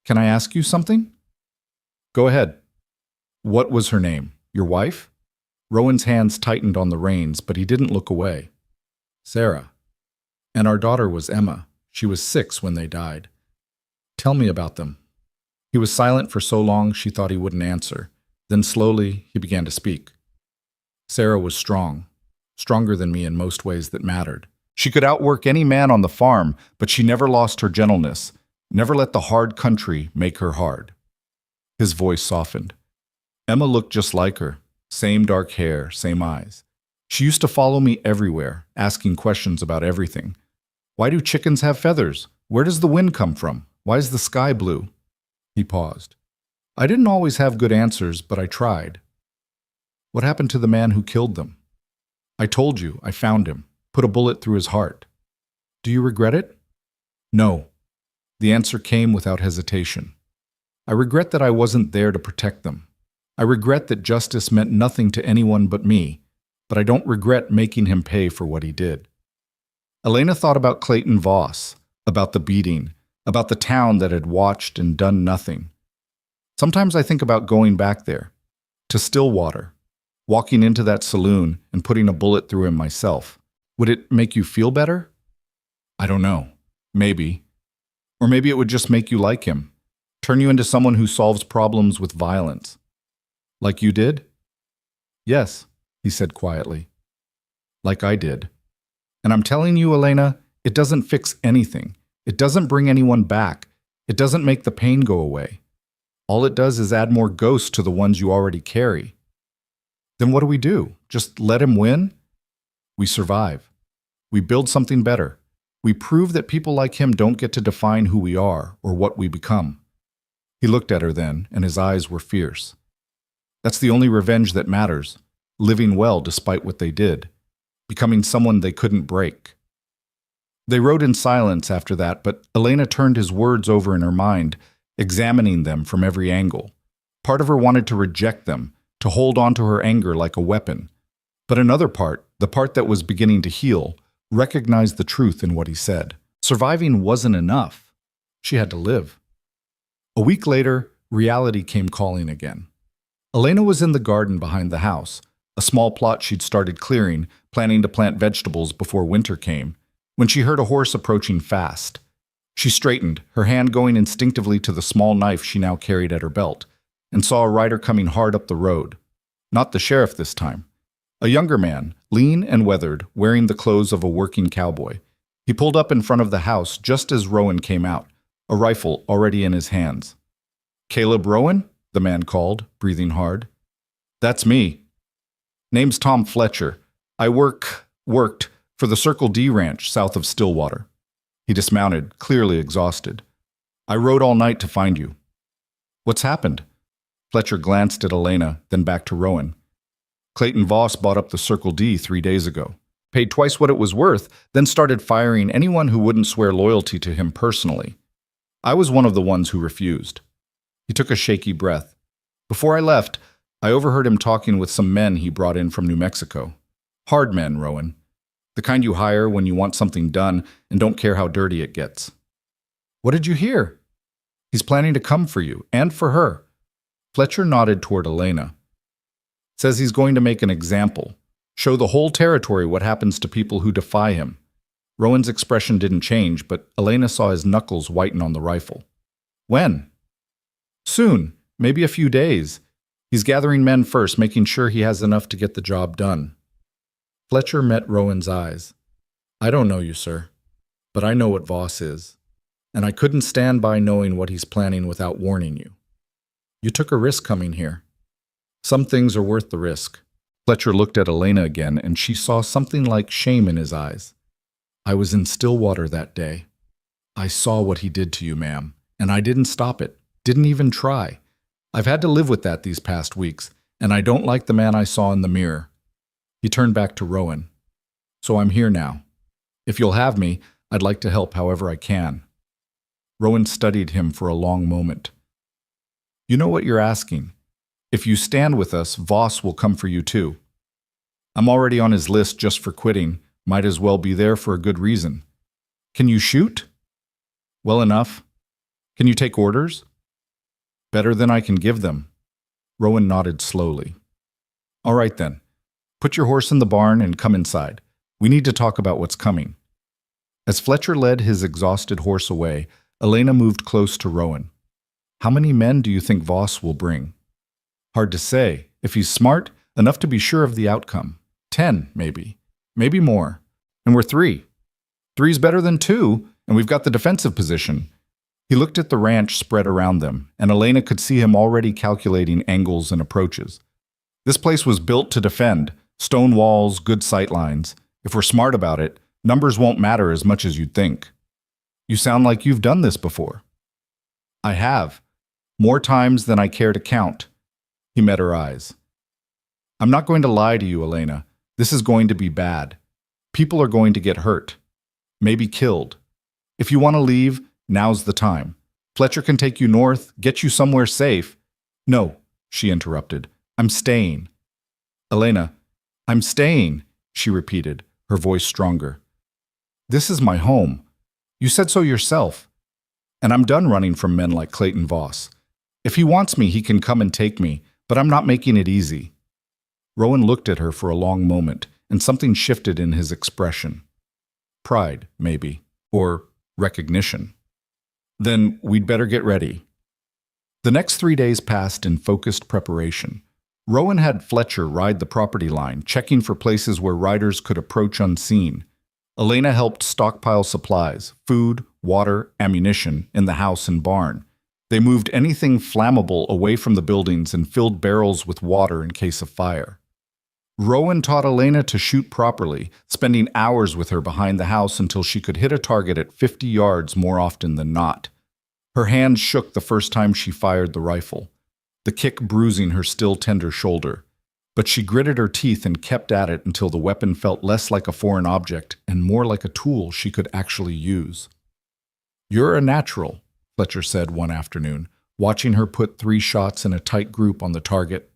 "Can I ask you something?" "Go ahead." "What was her name? Your wife?" Rowan's hands tightened on the reins, but he didn't look away. "Sarah. And our daughter was Emma. She was 6 when they died." "Tell me about them." He was silent for so long she thought he wouldn't answer. Then slowly he began to speak. "Sarah was strong. Stronger than me in most ways that mattered. She could outwork any man on the farm, but she never lost her gentleness, never let the hard country make her hard." His voice softened. "Emma looked just like her, same dark hair, same eyes. She used to follow me everywhere, asking questions about everything. Why do chickens have feathers? Where does the wind come from? Why is the sky blue? He paused. I didn't always have good answers, but I tried. What happened to the man who killed them? I told you, I found him, put a bullet through his heart. Do you regret it? No. The answer came without hesitation. I regret that I wasn't there to protect them. I regret that justice meant nothing to anyone but me, but I don't regret making him pay for what he did. Elena thought about Clayton Voss, about the beating, about the town that had watched and done nothing. Sometimes I think about going back there, to Stillwater, walking into that saloon and putting a bullet through him myself. Would it make you feel better? I don't know. Maybe. Or maybe it would just make you like him, turn you into someone who solves problems with violence. Like you did? Yes, he said quietly. Like I did. And I'm telling you, Elena, it doesn't fix anything. It doesn't bring anyone back. It doesn't make the pain go away. All it does is add more ghosts to the ones you already carry. Then what do? Just let him win? We survive. We build something better. We prove that people like him don't get to define who we are or what we become. He looked at her then, and his eyes were fierce. That's the only revenge that matters, living well despite what they did, becoming someone they couldn't break. They rode in silence after that, but Elena turned his words over in her mind, examining them from every angle. Part of her wanted to reject them, to hold on to her anger like a weapon. But another part, the part that was beginning to heal, recognized the truth in what he said. Surviving wasn't enough. She had to live. A week later, reality came calling again. Elena was in the garden behind the house, a small plot she'd started clearing, planning to plant vegetables before winter came, when she heard a horse approaching fast. She straightened, her hand going instinctively to the small knife she now carried at her belt, and saw a rider coming hard up the road. Not the sheriff this time. A younger man, lean and weathered, wearing the clothes of a working cowboy. He pulled up in front of the house just as Rowan came out, a rifle already in his hands. Caleb Rowan? The man called, breathing hard. That's me. Name's Tom Fletcher. I worked for the Circle D Ranch south of Stillwater. He dismounted, clearly exhausted. I rode all night to find you. What's happened? Fletcher glanced at Elena, then back to Rowan. Clayton Voss bought up the Circle D 3 days ago, paid twice what it was worth, then started firing anyone who wouldn't swear loyalty to him personally. I was one of the ones who refused. He took a shaky breath. Before I left, I overheard him talking with some men he brought in from New Mexico. Hard men, Rowan. The kind you hire when you want something done and don't care how dirty it gets. What did you hear? He's planning to come for you, and for her. Fletcher nodded toward Elena. Says he's going to make an example. Show the whole territory what happens to people who defy him. Rowan's expression didn't change, but Elena saw his knuckles whiten on the rifle. When? Soon, maybe a few days. He's gathering men first, making sure he has enough to get the job done. Fletcher met Rowan's eyes. I don't know you, sir, but I know what Voss is, and I couldn't stand by knowing what he's planning without warning you. You took a risk coming here. Some things are worth the risk. Fletcher looked at Elena again, and she saw something like shame in his eyes. I was in Stillwater that day. I saw what he did to you, ma'am, and I didn't stop it. Didn't even try. I've had to live with that these past weeks, and I don't like the man I saw in the mirror. He turned back to Rowan. So I'm here now. If you'll have me, I'd like to help however I can. Rowan studied him for a long moment. You know what you're asking. If you stand with us, Voss will come for you too. I'm already on his list just for quitting. Might as well be there for a good reason. Can you shoot? Well enough. Can you take orders? Better than I can give them. Rowan nodded slowly. All right then. Put your horse in the barn and come inside. We need to talk about what's coming. As Fletcher led his exhausted horse away, Elena moved close to Rowan. How many men do you think Voss will bring? Hard to say. If he's smart, enough to be sure of the outcome. 10, maybe. Maybe more. And we're 3. 3's better than 2, and we've got the defensive position. He looked at the ranch spread around them, and Elena could see him already calculating angles and approaches. This place was built to defend. Stone walls, good sight lines. If we're smart about it, numbers won't matter as much as you'd think. You sound like you've done this before. I have. More times than I care to count. He met her eyes. I'm not going to lie to you, Elena. This is going to be bad. People are going to get hurt. Maybe killed. If you want to leave, now's the time. Fletcher can take you north, get you somewhere safe. No, she interrupted. I'm staying. Elena, I'm staying, she repeated, her voice stronger. This is my home. You said so yourself. And I'm done running from men like Clayton Voss. If he wants me, he can come and take me, but I'm not making it easy. Rowan looked at her for a long moment, and something shifted in his expression. Pride, maybe, or recognition. Then we'd better get ready. The next 3 days passed in focused preparation. Rowan had Fletcher ride the property line, checking for places where riders could approach unseen. Elena helped stockpile supplies, food, water, ammunition, in the house and barn. They moved anything flammable away from the buildings and filled barrels with water in case of fire. Rowan taught Elena to shoot properly, spending hours with her behind the house until she could hit a target at 50 yards more often than not. Her hands shook the first time she fired the rifle, the kick bruising her still tender shoulder. But she gritted her teeth and kept at it until the weapon felt less like a foreign object and more like a tool she could actually use. You're a natural, Fletcher said one afternoon, watching her put 3 shots in a tight group on the target.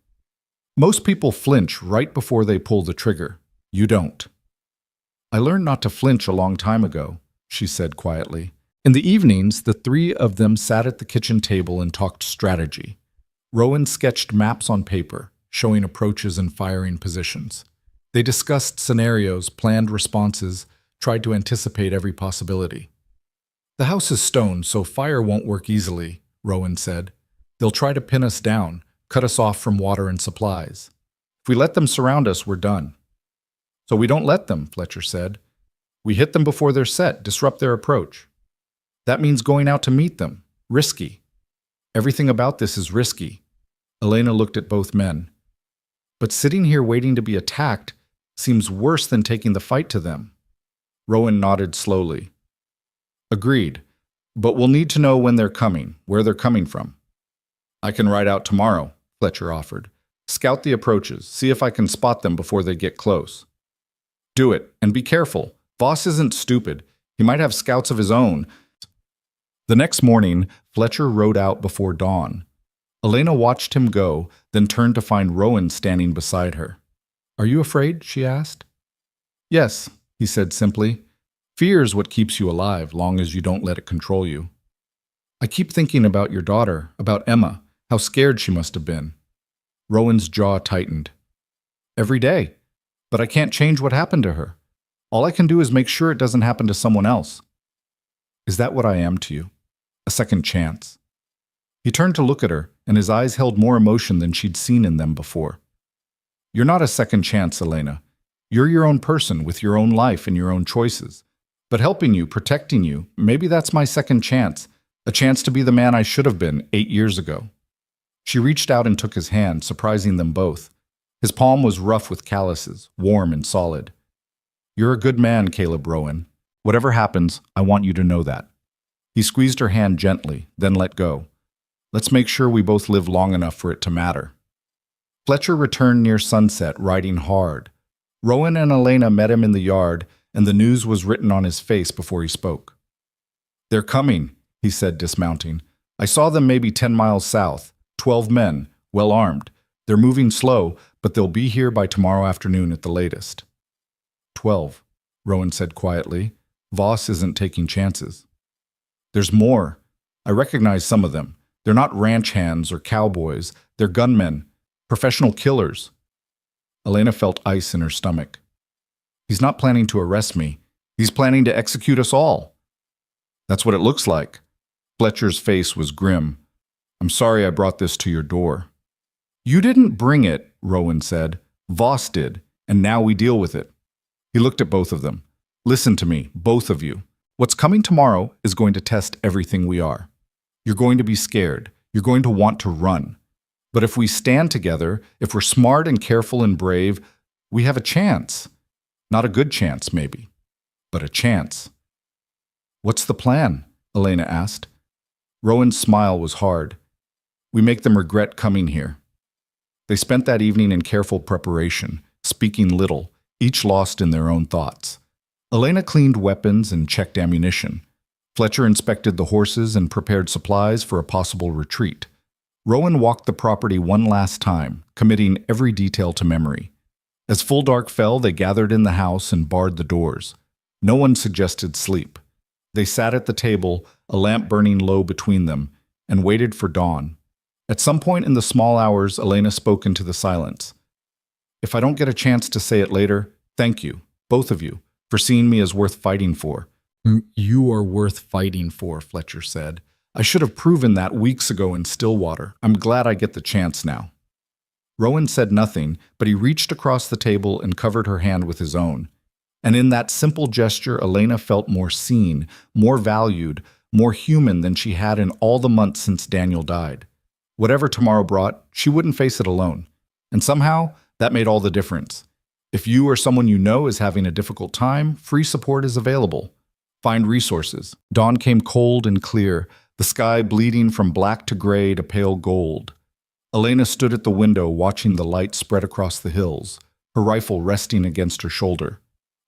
Most people flinch right before they pull the trigger. You don't. I learned not to flinch a long time ago, she said quietly. In the evenings, the 3 of them sat at the kitchen table and talked strategy. Rowan sketched maps on paper, showing approaches and firing positions. They discussed scenarios, planned responses, tried to anticipate every possibility. The house is stone, so fire won't work easily, Rowan said. They'll try to pin us down, cut us off from water and supplies. If we let them surround us, we're done. So we don't let them, Fletcher said. We hit them before they're set, disrupt their approach. That means going out to meet them. Risky. Everything about this is risky. Elena looked at both men. But sitting here waiting to be attacked seems worse than taking the fight to them. Rowan nodded slowly. Agreed. But we'll need to know when they're coming, where they're coming from. I can ride out tomorrow, Fletcher offered. Scout the approaches, see if I can spot them before they get close. Do it, and be careful. Voss isn't stupid. He might have scouts of his own. The next morning, Fletcher rode out before dawn. Elena watched him go, then turned to find Rowan standing beside her. Are you afraid? She asked. Yes, he said simply. Fear's what keeps you alive, long as you don't let it control you. I keep thinking about your daughter, about Emma, how scared she must have been. Rowan's jaw tightened. Every day. But I can't change what happened to her. All I can do is make sure it doesn't happen to someone else. Is that what I am to you? A second chance. He turned to look at her, and his eyes held more emotion than she'd seen in them before. You're not a second chance, Elena. You're your own person with your own life and your own choices. But helping you, protecting you, maybe that's my second chance, a chance to be the man I should have been 8 years ago. She reached out and took his hand, surprising them both. His palm was rough with calluses, warm and solid. You're a good man, Caleb Rowan. Whatever happens, I want you to know that. He squeezed her hand gently, then let go. Let's make sure we both live long enough for it to matter. Fletcher returned near sunset, riding hard. Rowan and Elena met him in the yard, and the news was written on his face before he spoke. They're coming, he said, dismounting. I saw them maybe 10 miles south, 12 men, well armed. They're moving slow, but they'll be here by tomorrow afternoon at the latest. 12, Rowan said quietly. Voss isn't taking chances. There's more. I recognize some of them. They're not ranch hands or cowboys. They're gunmen, professional killers. Elena felt ice in her stomach. He's not planning to arrest me. He's planning to execute us all. That's what it looks like. Fletcher's face was grim. I'm sorry I brought this to your door. You didn't bring it, Rowan said. Voss did, and now we deal with it. He looked at both of them. Listen to me, both of you. What's coming tomorrow is going to test everything we are. You're going to be scared. You're going to want to run. But if we stand together, if we're smart and careful and brave, we have a chance. Not a good chance, maybe, but a chance. What's the plan? Elena asked. Rowan's smile was hard. We make them regret coming here. They spent that evening in careful preparation, speaking little, each lost in their own thoughts. Elena cleaned weapons and checked ammunition. Fletcher inspected the horses and prepared supplies for a possible retreat. Rowan walked the property one last time, committing every detail to memory. As full dark fell, they gathered in the house and barred the doors. No one suggested sleep. They sat at the table, a lamp burning low between them, and waited for dawn. At some point in the small hours, Elena spoke into the silence. If I don't get a chance to say it later, thank you, both of you, for seeing me as worth fighting for. You are worth fighting for, Fletcher said. I should have proven that weeks ago in Stillwater. I'm glad I get the chance now. Rowan said nothing, but he reached across the table and covered her hand with his own. And in that simple gesture, Elena felt more seen, more valued, more human than she had in all the months since Daniel died. Whatever tomorrow brought, she wouldn't face it alone. And somehow, that made all the difference. If you or someone you know is having a difficult time, free support is available. Find resources. Dawn came cold and clear, the sky bleeding from black to gray to pale gold. Elena stood at the window watching the light spread across the hills, her rifle resting against her shoulder.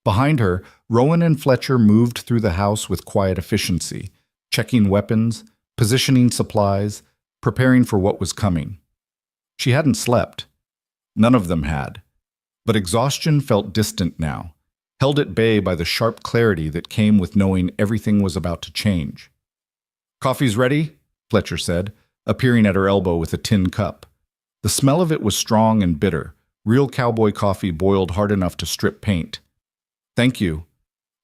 Behind her, Rowan and Fletcher moved through the house with quiet efficiency, checking weapons, positioning supplies, preparing for what was coming. She hadn't slept. None of them had. But exhaustion felt distant now, held at bay by the sharp clarity that came with knowing everything was about to change. Coffee's ready, Fletcher said, appearing at her elbow with a tin cup. The smell of it was strong and bitter, real cowboy coffee boiled hard enough to strip paint. Thank you.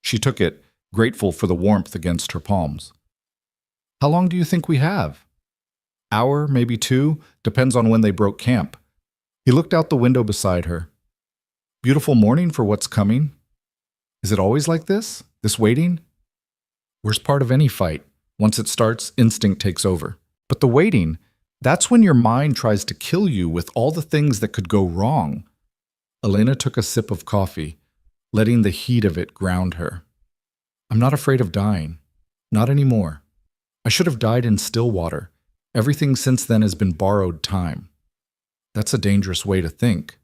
She took it, grateful for the warmth against her palms. How long do you think we have? Hour, maybe 2, depends on when they broke camp. He looked out the window beside her. Beautiful morning for what's coming. Is it always like this? This waiting? Worst part of any fight. Once it starts, instinct takes over. But the waiting, that's when your mind tries to kill you with all the things that could go wrong. Elena took a sip of coffee, letting the heat of it ground her. I'm not afraid of dying. Not anymore. I should have died in Stillwater. Everything since then has been borrowed time. That's a dangerous way to think.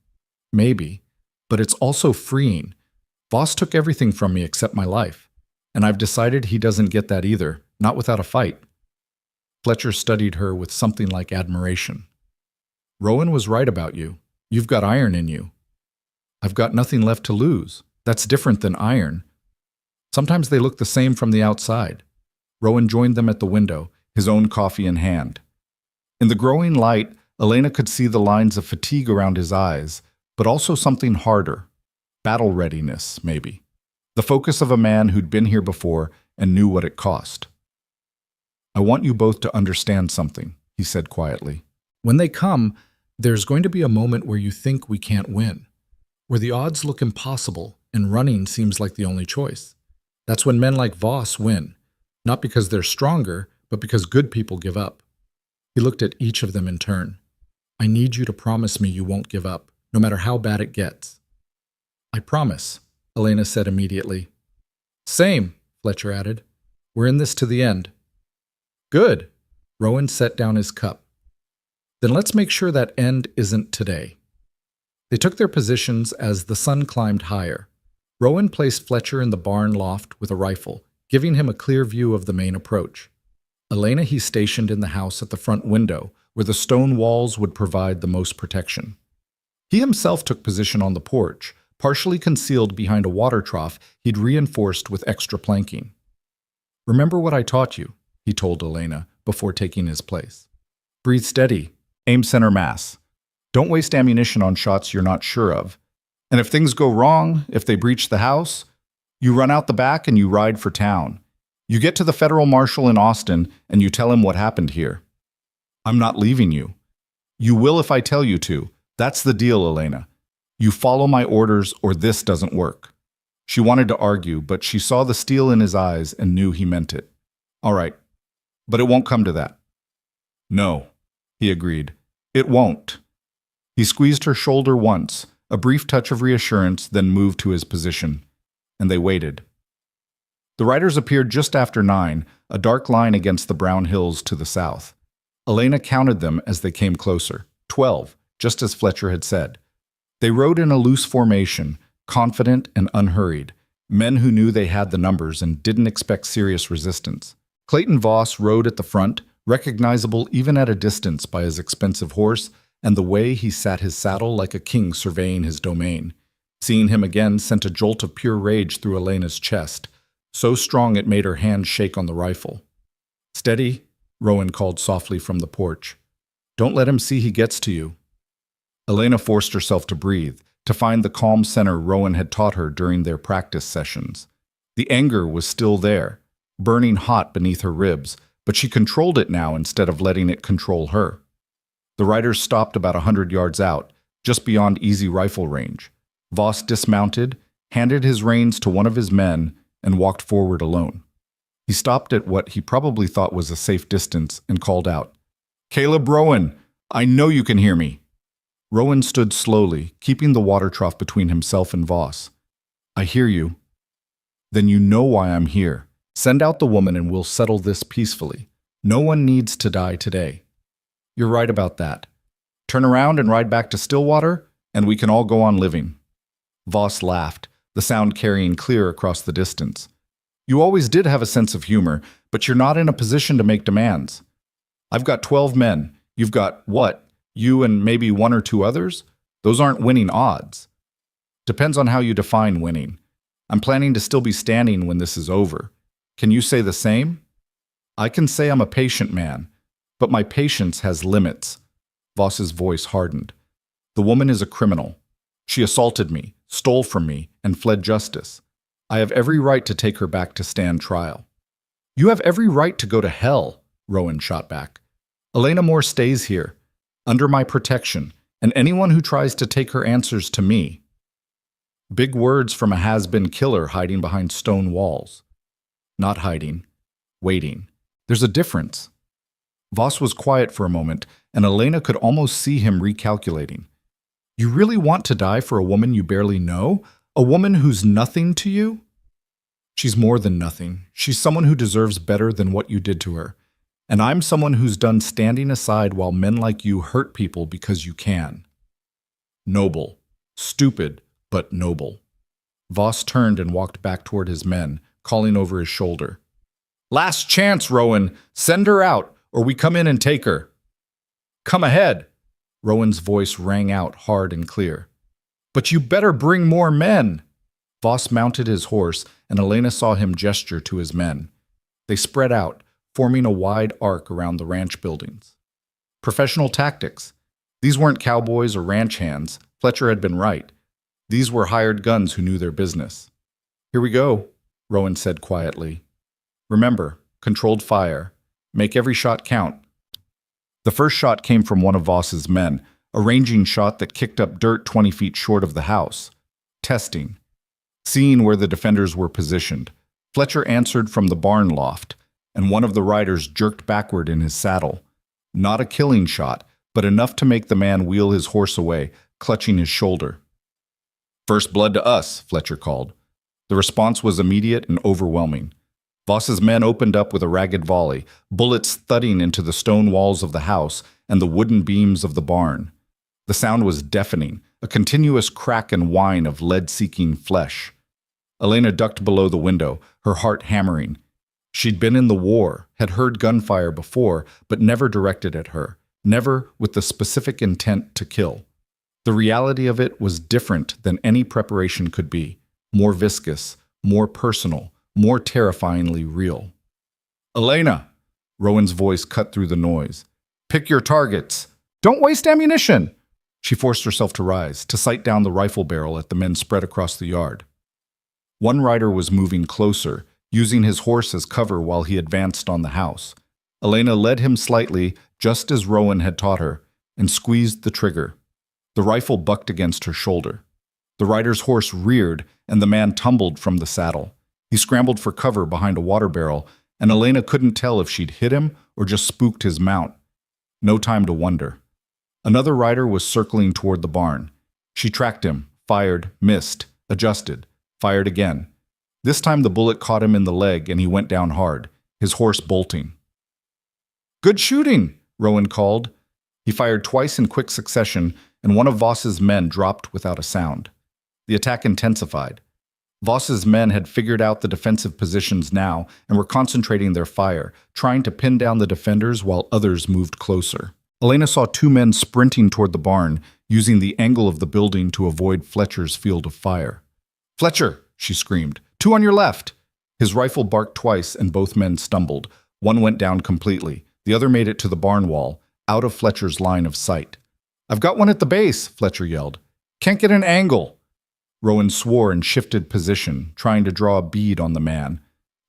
Maybe. But it's also freeing. Voss took everything from me except my life. And I've decided he doesn't get that either, not without a fight. Fletcher studied her with something like admiration. Rowan was right about you. You've got iron in you. I've got nothing left to lose. That's different than iron. Sometimes they look the same from the outside. Rowan joined them at the window, his own coffee in hand. In the growing light, Elena could see the lines of fatigue around his eyes, but also something harder. Battle readiness, maybe. The focus of a man who'd been here before and knew what it cost. I want you both to understand something, he said quietly. When they come, there's going to be a moment where you think we can't win, where the odds look impossible and running seems like the only choice. That's when men like Voss win, not because they're stronger, but because good people give up. He looked at each of them in turn. I need you to promise me you won't give up, no matter how bad it gets. I promise, Elena said immediately. Same, Fletcher added. We're in this to the end. Good. Rowan set down his cup. Then let's make sure that end isn't today. They took their positions as the sun climbed higher. Rowan placed Fletcher in the barn loft with a rifle, giving him a clear view of the main approach. Elena he stationed in the house at the front window, where the stone walls would provide the most protection. He himself took position on the porch, partially concealed behind a water trough he'd reinforced with extra planking. Remember what I taught you, he told Elena before taking his place. Breathe steady, aim center mass. Don't waste ammunition on shots you're not sure of. And if things go wrong, if they breach the house, you run out the back and you ride for town. You get to the federal marshal in Austin and you tell him what happened here. I'm not leaving you. You will if I tell you to. That's the deal, Elena. You follow my orders or this doesn't work. She wanted to argue, but she saw the steel in his eyes and knew he meant it. All right, but it won't come to that. No, he agreed. It won't. He squeezed her shoulder once, a brief touch of reassurance, then moved to his position, and they waited. The riders appeared just after 9, a dark line against the brown hills to the south. Elena counted them as they came closer. 12, just as Fletcher had said. They rode in a loose formation, confident and unhurried, men who knew they had the numbers and didn't expect serious resistance. Clayton Voss rode at the front, recognizable even at a distance by his expensive horse and the way he sat his saddle like a king surveying his domain. Seeing him again sent a jolt of pure rage through Elena's chest, so strong it made her hand shake on the rifle. "Steady," Rowan called softly from the porch. "Don't let him see he gets to you." Elena forced herself to breathe, to find the calm center Rowan had taught her during their practice sessions. The anger was still there, burning hot beneath her ribs, but she controlled it now instead of letting it control her. The riders stopped about 100 yards out, just beyond easy rifle range. Voss dismounted, handed his reins to one of his men, and walked forward alone. He stopped at what he probably thought was a safe distance and called out, "Caleb Rowan, I know you can hear me." Rowan stood slowly, keeping the water trough between himself and Voss. "I hear you." "Then you know why I'm here. Send out the woman and we'll settle this peacefully. No one needs to die today." "You're right about that. Turn around and ride back to Stillwater, and we can all go on living." Voss laughed, the sound carrying clear across the distance. "You always did have a sense of humor, but you're not in a position to make demands. I've got 12 men. You've got, what, you and maybe 1 or 2 others? Those aren't winning odds." "Depends on how you define winning. I'm planning to still be standing when this is over. Can you say the same?" "I can say I'm a patient man, but my patience has limits." Voss's voice hardened. "The woman is a criminal. She assaulted me, stole from me, and fled justice. I have every right to take her back to stand trial." "You have every right to go to hell," Rowan shot back. "Elena Moore stays here, under my protection, and anyone who tries to take her answers to me." Big words from a has-been killer hiding behind stone walls. Not hiding, waiting. There's a difference. Voss was quiet for a moment, and Elena could almost see him recalculating. "You really want to die for a woman you barely know? A woman who's nothing to you?" "She's more than nothing. She's someone who deserves better than what you did to her. And I'm someone who's done standing aside while men like you hurt people because you can." Noble. Stupid, but noble. Voss turned and walked back toward his men, calling over his shoulder. "Last chance, Rowan. Send her out, or we come in and take her." "Come ahead." Rowan's voice rang out hard and clear. "But you better bring more men." Voss mounted his horse, and Elena saw him gesture to his men. They spread out, forming a wide arc around the ranch buildings. Professional tactics. These weren't cowboys or ranch hands. Fletcher had been right. These were hired guns who knew their business. "Here we go," Rowan said quietly. "Remember, controlled fire. Make every shot count." The first shot came from one of Voss's men, a ranging shot that kicked up dirt 20 feet short of the house. Testing. Seeing where the defenders were positioned, Fletcher answered from the barn loft, and one of the riders jerked backward in his saddle. Not a killing shot, but enough to make the man wheel his horse away, clutching his shoulder. "First blood to us," Fletcher called. The response was immediate and overwhelming. Voss's men opened up with a ragged volley, bullets thudding into the stone walls of the house and the wooden beams of the barn. The sound was deafening, a continuous crack and whine of lead-seeking flesh. Elena ducked below the window, her heart hammering. She'd been in the war, had heard gunfire before, but never directed at her, never with the specific intent to kill. The reality of it was different than any preparation could be, more viscous, more personal, more terrifyingly real. "Elena!" Rowan's voice cut through the noise. "Pick your targets. Don't waste ammunition!" She forced herself to rise, to sight down the rifle barrel at the men spread across the yard. One rider was moving closer, using his horse as cover while he advanced on the house. Elena led him slightly, just as Rowan had taught her, and squeezed the trigger. The rifle bucked against her shoulder. The rider's horse reared, and the man tumbled from the saddle. He scrambled for cover behind a water barrel, and Elena couldn't tell if she'd hit him or just spooked his mount. No time to wonder. Another rider was circling toward the barn. She tracked him, fired, missed, adjusted, fired again. This time the bullet caught him in the leg and he went down hard, his horse bolting. "Good shooting," Rowan called. He fired twice in quick succession, and one of Voss's men dropped without a sound. The attack intensified. Voss's men had figured out the defensive positions now and were concentrating their fire, trying to pin down the defenders while others moved closer. Elena saw two men sprinting toward the barn, using the angle of the building to avoid Fletcher's field of fire. "Fletcher!" she screamed. "Two on your left!" His rifle barked twice and both men stumbled. One went down completely. The other made it to the barn wall, out of Fletcher's line of sight. "I've got one at the base," Fletcher yelled. "Can't get an angle." Rowan swore and shifted position, trying to draw a bead on the man.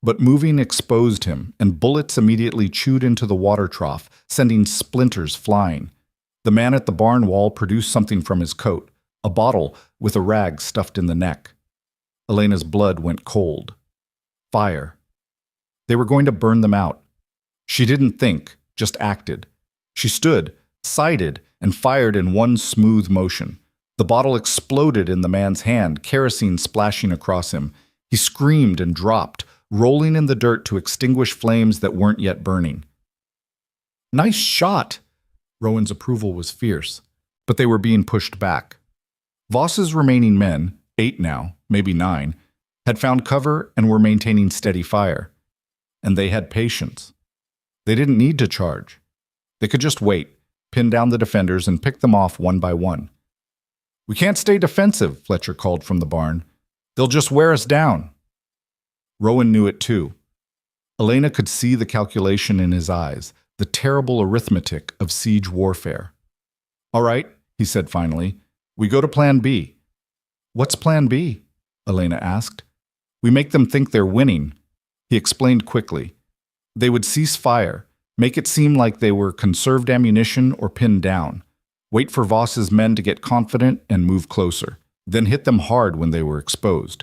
But moving exposed him, and bullets immediately chewed into the water trough, sending splinters flying. The man at the barn wall produced something from his coat, a bottle with a rag stuffed in the neck. Elena's blood went cold. Fire. They were going to burn them out. She didn't think, just acted. She stood, sighted, and fired in one smooth motion. The bottle exploded in the man's hand, kerosene splashing across him. He screamed and dropped, rolling in the dirt to extinguish flames that weren't yet burning. "Nice shot!" Rowan's approval was fierce, but they were being pushed back. Voss's remaining men, 8 now, maybe 9, had found cover and were maintaining steady fire. And they had patience. They didn't need to charge. They could just wait, pin down the defenders, and pick them off one by one. "We can't stay defensive," Fletcher called from the barn. "They'll just wear us down." Rowan knew it too. Elena could see the calculation in his eyes, the terrible arithmetic of siege warfare. "All right," he said finally. "We go to Plan B." "What's Plan B?" Elena asked. "We make them think they're winning." He explained quickly. They would cease fire, make it seem like they were conserved ammunition or pinned down. Wait for Voss's men to get confident and move closer, then hit them hard when they were exposed.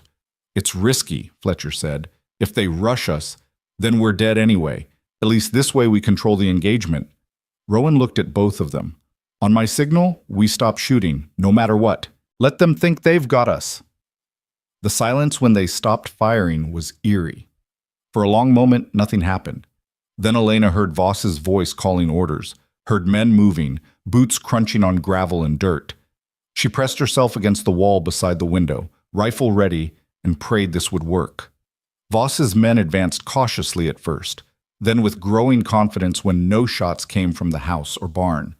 "It's risky," Fletcher said. "If they rush us, then we're dead anyway. At least this way we control the engagement." Rowan looked at both of them. "On my signal, we stop shooting, no matter what. Let them think they've got us." The silence when they stopped firing was eerie. For a long moment, nothing happened. Then Elena heard Voss's voice calling orders, heard men moving, boots crunching on gravel and dirt. She pressed herself against the wall beside the window, rifle ready, and prayed this would work. Voss's men advanced cautiously at first, then with growing confidence when no shots came from the house or barn.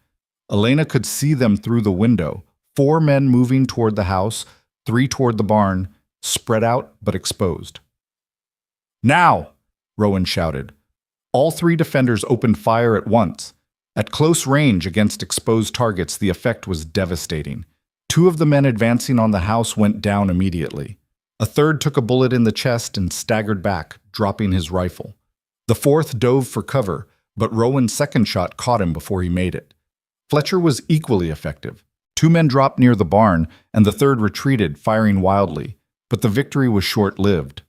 Elena could see them through the window, 4 men moving toward the house, 3 toward the barn, spread out but exposed. "Now!" Rowan shouted. All 3 defenders opened fire at once. At close range against exposed targets, the effect was devastating. 2 of the men advancing on the house went down immediately. A third took a bullet in the chest and staggered back, dropping his rifle. The 4th dove for cover, but Rowan's second shot caught him before he made it. Fletcher was equally effective. 2 men dropped near the barn, and the third retreated, firing wildly. But the victory was short-lived.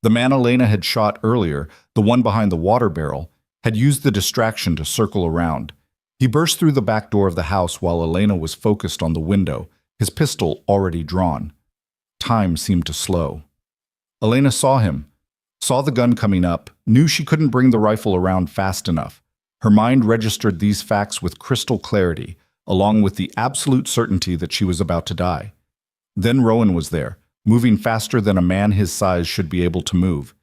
The man Elena had shot earlier, the one behind the water barrel, had used the distraction to circle around. He burst through the back door of the house while Elena was focused on the window, his pistol already drawn. Time seemed to slow. Elena saw him, saw the gun coming up, knew she couldn't bring the rifle around fast enough. Her mind registered these facts with crystal clarity, along with the absolute certainty that she was about to die. Then Rowan was there, moving faster than a man his size should be able to move.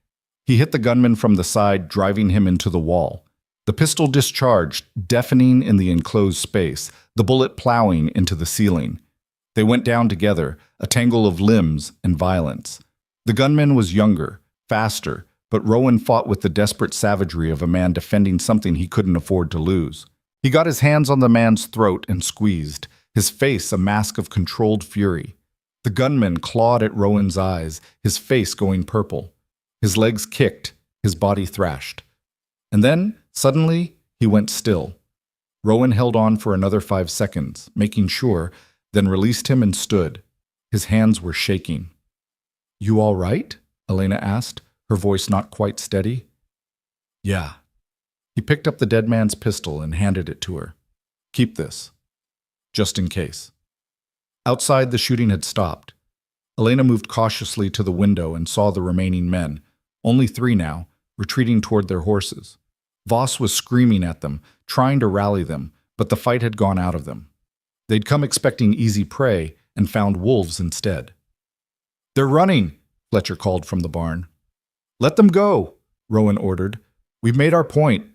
He hit the gunman from the side, driving him into the wall. The pistol discharged, deafening in the enclosed space, the bullet plowing into the ceiling. They went down together, a tangle of limbs and violence. The gunman was younger, faster, but Rowan fought with the desperate savagery of a man defending something he couldn't afford to lose. He got his hands on the man's throat and squeezed, his face a mask of controlled fury. The gunman clawed at Rowan's eyes, his face going purple. His legs kicked, his body thrashed. And then, suddenly, he went still. Rowan held on for another 5 seconds, making sure, then released him and stood. His hands were shaking. "You all right?" Elena asked, her voice not quite steady. "Yeah." He picked up the dead man's pistol and handed it to her. "Keep this, just in case." Outside, the shooting had stopped. Elena moved cautiously to the window and saw the remaining men, only 3 now, retreating toward their horses. Voss was screaming at them, trying to rally them, but the fight had gone out of them. They'd come expecting easy prey and found wolves instead. "They're running," Fletcher called from the barn. "Let them go," Rowan ordered. "We've made our point."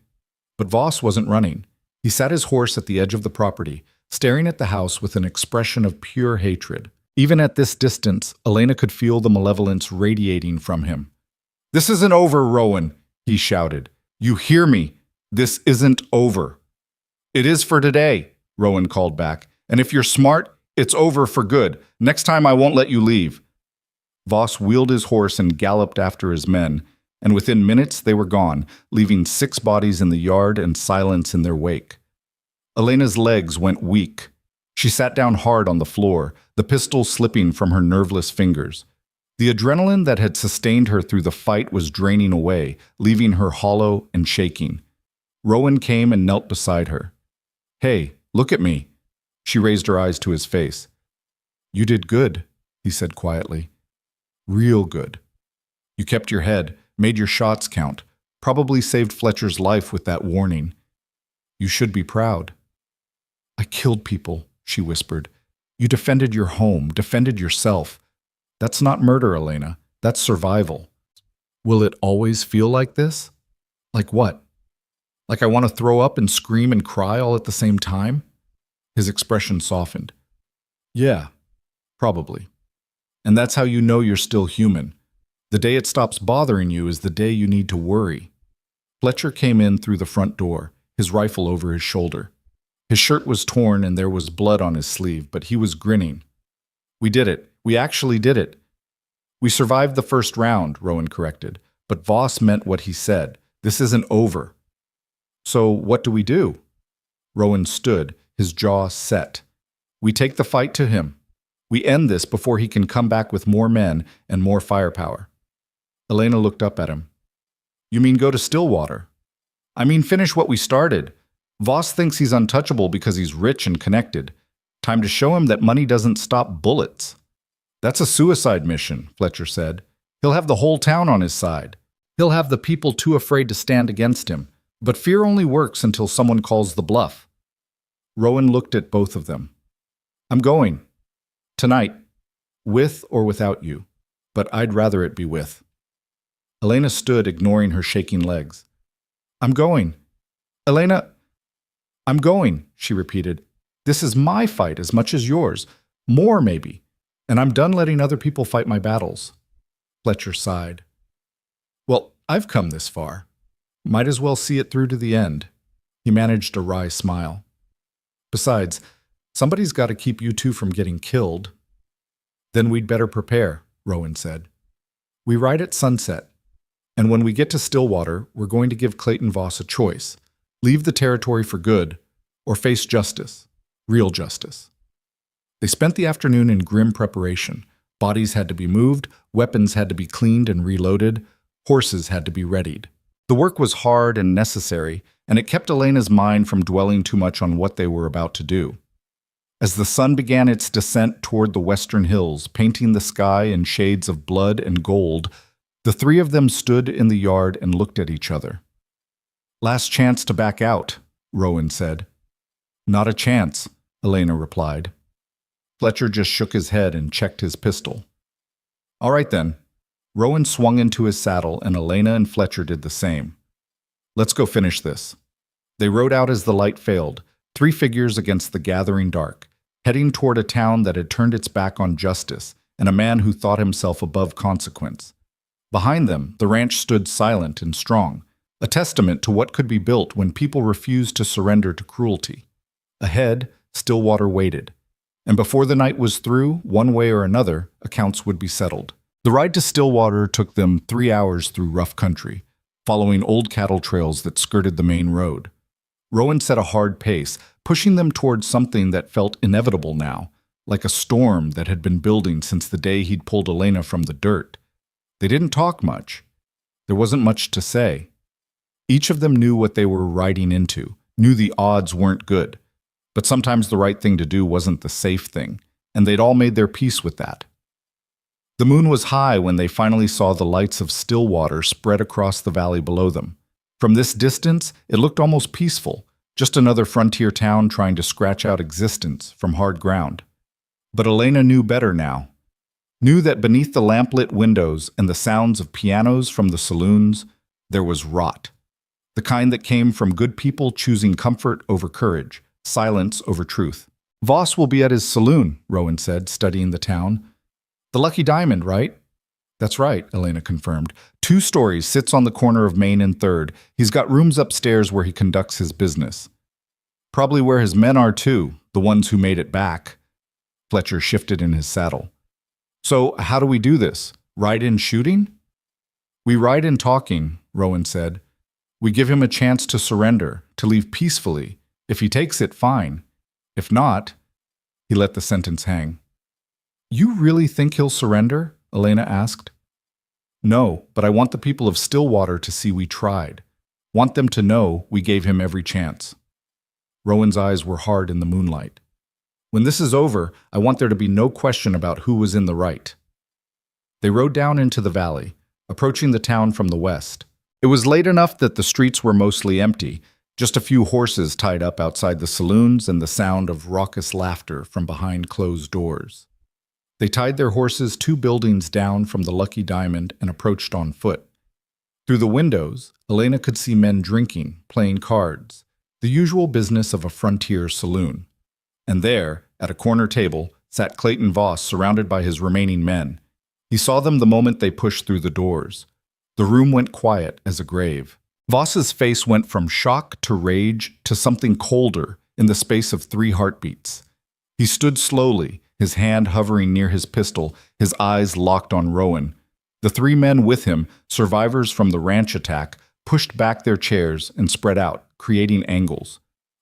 But Voss wasn't running. He sat his horse at the edge of the property, staring at the house with an expression of pure hatred. Even at this distance, Elena could feel the malevolence radiating from him. "This isn't over, Rowan," he shouted. "You hear me? This isn't over." "It is for today," Rowan called back. "And if you're smart, it's over for good. Next time I won't let you leave." Voss wheeled his horse and galloped after his men, and within minutes they were gone, leaving 6 bodies in the yard and silence in their wake. Elena's legs went weak. She sat down hard on the floor, the pistol slipping from her nerveless fingers. The adrenaline that had sustained her through the fight was draining away, leaving her hollow and shaking. Rowan came and knelt beside her. "Hey, look at me." She raised her eyes to his face. "You did good," he said quietly. "Real good. You kept your head, made your shots count, probably saved Fletcher's life with that warning. You should be proud." "I killed people," she whispered. "You defended your home, defended yourself. That's not murder, Elena. That's survival." "Will it always feel like this?" "Like what? Like I want to throw up and scream and cry all at the same time?" His expression softened. "Yeah, probably. And that's how you know you're still human. The day it stops bothering you is the day you need to worry." Fletcher came in through the front door, his rifle over his shoulder. His shirt was torn and there was blood on his sleeve, but he was grinning. "We did it. We actually did it." "We survived the first round," Rowan corrected, but Voss meant what he said. "This isn't over." "So what do we do?" Rowan stood, his jaw set. "We take the fight to him. We end this before he can come back with more men and more firepower." Elena looked up at him. "You mean go to Stillwater?" "I mean finish what we started. Voss thinks he's untouchable because he's rich and connected. Time to show him that money doesn't stop bullets." "That's a suicide mission," Fletcher said. "He'll have the whole town on his side. He'll have the people too afraid to stand against him. But fear only works until someone calls the bluff." Rowan looked at both of them. "I'm going. Tonight. With or without you. But I'd rather it be with." Elena stood, ignoring her shaking legs. "I'm going. Elena, I'm going," she repeated. "This is my fight as much as yours. More, maybe. And I'm done letting other people fight my battles." Fletcher sighed. "Well, I've come this far. Might as well see it through to the end." He managed a wry smile. "Besides, somebody's got to keep you two from getting killed." "Then we'd better prepare," Rowan said. "We ride at sunset. And when we get to Stillwater, we're going to give Clayton Voss a choice. Leave the territory for good, or face justice. Real justice." They spent the afternoon in grim preparation. Bodies had to be moved, weapons had to be cleaned and reloaded, horses had to be readied. The work was hard and necessary, and it kept Elena's mind from dwelling too much on what they were about to do. As the sun began its descent toward the western hills, painting the sky in shades of blood and gold, the 3 of them stood in the yard and looked at each other. "Last chance to back out," Rowan said. "Not a chance," Elena replied. Fletcher just shook his head and checked his pistol. "All right then." Rowan swung into his saddle and Elena and Fletcher did the same. "Let's go finish this." They rode out as the light failed, 3 figures against the gathering dark, heading toward a town that had turned its back on justice and a man who thought himself above consequence. Behind them, the ranch stood silent and strong, a testament to what could be built when people refused to surrender to cruelty. Ahead, Stillwater waited. And before the night was through, one way or another, accounts would be settled. The ride to Stillwater took them 3 hours through rough country, following old cattle trails that skirted the main road. Rowan set a hard pace, pushing them towards something that felt inevitable now, like a storm that had been building since the day he'd pulled Elena from the dirt. They didn't talk much. There wasn't much to say. Each of them knew what they were riding into, knew the odds weren't good. But sometimes the right thing to do wasn't the safe thing, and they'd all made their peace with that. The moon was high when they finally saw the lights of Stillwater spread across the valley below them. From this distance, it looked almost peaceful, just another frontier town trying to scratch out existence from hard ground. But Elena knew better now. Knew that beneath the lamplit windows and the sounds of pianos from the saloons, there was rot. The kind that came from good people choosing comfort over courage, silence over truth. Voss will be at his saloon, Rowan said, studying the town. The Lucky Diamond, right? That's right, Elena confirmed. 2 stories, sits on the corner of Main and 3rd. He's got rooms upstairs where he conducts his business. Probably where his men are too, the ones who made it back. Fletcher shifted in his saddle. So, how do we do this? Ride in shooting? We ride in talking, Rowan said. We give him a chance to surrender, to leave peacefully. If he takes it, fine. If not, he let the sentence hang. You really think he'll surrender? Elena asked. No, but I want the people of Stillwater to see we tried. Want them to know we gave him every chance. Rowan's eyes were hard in the moonlight. When this is over, I want there to be no question about who was in the right. They rode down into the valley, approaching the town from the west. It was late enough that the streets were mostly empty, just a few horses tied up outside the saloons and the sound of raucous laughter from behind closed doors. They tied their horses 2 buildings down from the Lucky Diamond and approached on foot. Through the windows, Elena could see men drinking, playing cards, the usual business of a frontier saloon. And there, at a corner table, sat Clayton Voss surrounded by his remaining men. He saw them the moment they pushed through the doors. The room went quiet as a grave. Voss's face went from shock to rage to something colder in the space of 3 heartbeats. He stood slowly, his hand hovering near his pistol, his eyes locked on Rowan. The 3 men with him, survivors from the ranch attack, pushed back their chairs and spread out, creating angles.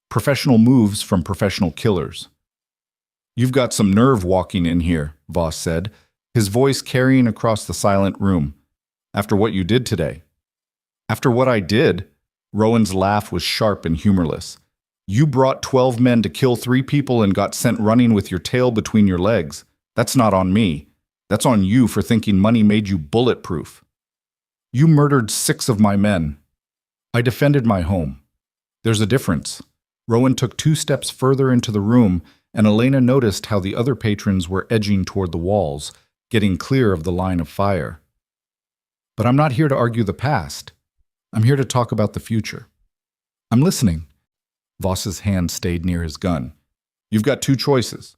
Professional moves from professional killers. You've got some nerve walking in here, Voss said, his voice carrying across the silent room. After what you did today. After what I did? Rowan's laugh was sharp and humorless. You brought 12 men to kill 3 people and got sent running with your tail between your legs. That's not on me. That's on you for thinking money made you bulletproof. You murdered 6 of my men. I defended my home. There's a difference. Rowan took 2 steps further into the room, and Elena noticed how the other patrons were edging toward the walls, getting clear of the line of fire. But I'm not here to argue the past. I'm here to talk about the future. I'm listening. Voss's hand stayed near his gun. You've got 2 choices.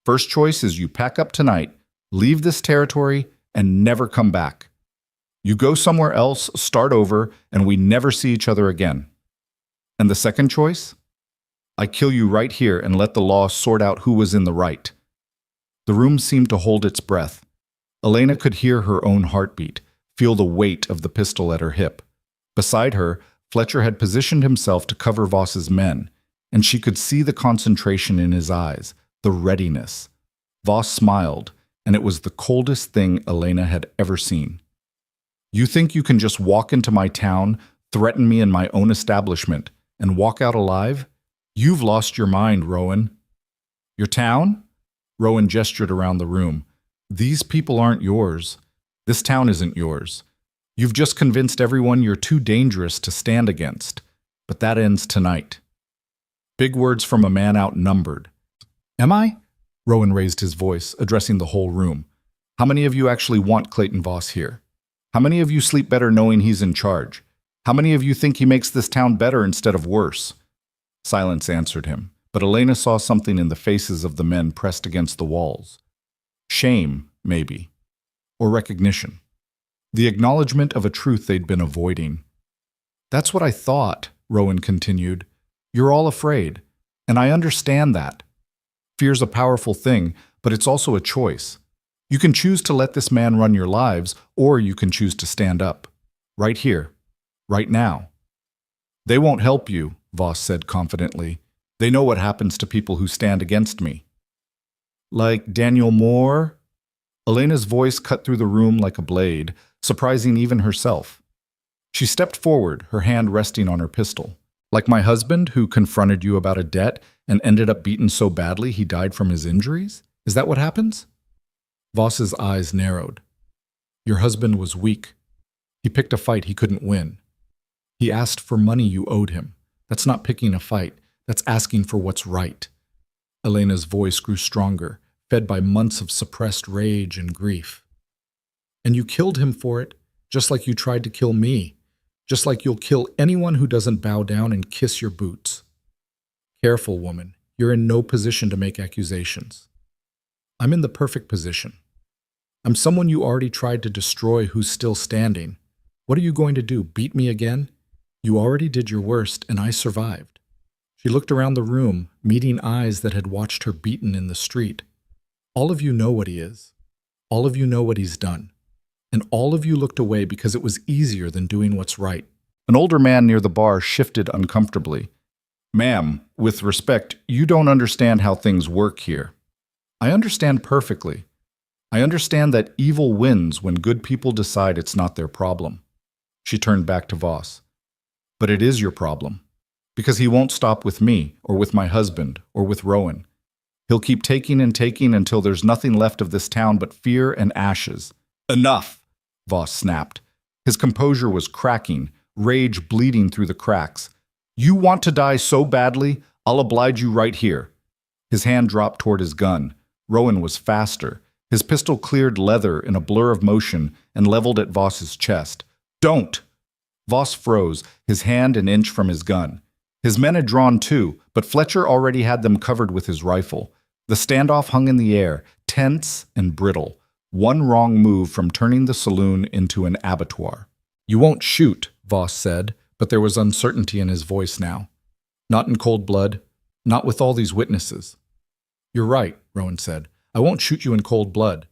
First choice is you pack up tonight, leave this territory, and never come back. You go somewhere else, start over, and we never see each other again. And the second choice? I kill you right here and let the law sort out who was in the right. The room seemed to hold its breath. Elena could hear her own heartbeat, feel the weight of the pistol at her hip. Beside her, Fletcher had positioned himself to cover Voss's men, and she could see the concentration in his eyes, the readiness. Voss smiled, and it was the coldest thing Elena had ever seen. You think you can just walk into my town, threaten me in my own establishment, and walk out alive? You've lost your mind, Rowan. Your town? Rowan gestured around the room. These people aren't yours. This town isn't yours. You've just convinced everyone you're too dangerous to stand against. But that ends tonight. Big words from a man outnumbered. Am I? Rowan raised his voice, addressing the whole room. How many of you actually want Clayton Voss here? How many of you sleep better knowing he's in charge? How many of you think he makes this town better instead of worse? Silence answered him, but Elena saw something in the faces of the men pressed against the walls. Shame, maybe. Or recognition. The acknowledgement of a truth they'd been avoiding. That's what I thought, Rowan continued. You're all afraid, and I understand that. Fear's a powerful thing, but it's also a choice. You can choose to let this man run your lives, or you can choose to stand up. Right here. Right now. They won't help you, Voss said confidently. They know what happens to people who stand against me. Like Daniel Moore? Elena's voice cut through the room like a blade, surprising even herself. She stepped forward, her hand resting on her pistol. Like my husband, who confronted you about a debt and ended up beaten so badly he died from his injuries? Is that what happens? Voss's eyes narrowed. Your husband was weak. He picked a fight he couldn't win. He asked for money you owed him. That's not picking a fight. That's asking for what's right. Elena's voice grew stronger, fed by months of suppressed rage and grief. And you killed him for it, just like you tried to kill me, just like you'll kill anyone who doesn't bow down and kiss your boots. Careful, woman. You're in no position to make accusations. I'm in the perfect position. I'm someone you already tried to destroy who's still standing. What are you going to do, beat me again? You already did your worst, and I survived. She looked around the room, meeting eyes that had watched her beaten in the street. All of you know what he is. All of you know what he's done. And all of you looked away because it was easier than doing what's right. An older man near the bar shifted uncomfortably. Ma'am, with respect, you don't understand how things work here. I understand perfectly. I understand that evil wins when good people decide it's not their problem. She turned back to Voss. But it is your problem. Because he won't stop with me, or with my husband, or with Rowan. He'll keep taking and taking until there's nothing left of this town but fear and ashes. Enough! Voss snapped. His composure was cracking, rage bleeding through the cracks. You want to die so badly, I'll oblige you right here. His hand dropped toward his gun. Rowan was faster. His pistol cleared leather in a blur of motion and leveled at Voss's chest. Don't! Voss froze, his hand an inch from his gun. His men had drawn too, but Fletcher already had them covered with his rifle. The standoff hung in the air, tense and brittle. One wrong move from turning the saloon into an abattoir. You won't shoot, Voss said, but there was uncertainty in his voice now. Not in cold blood, not with all these witnesses. You're right, Rowan said. I won't shoot you in cold blood.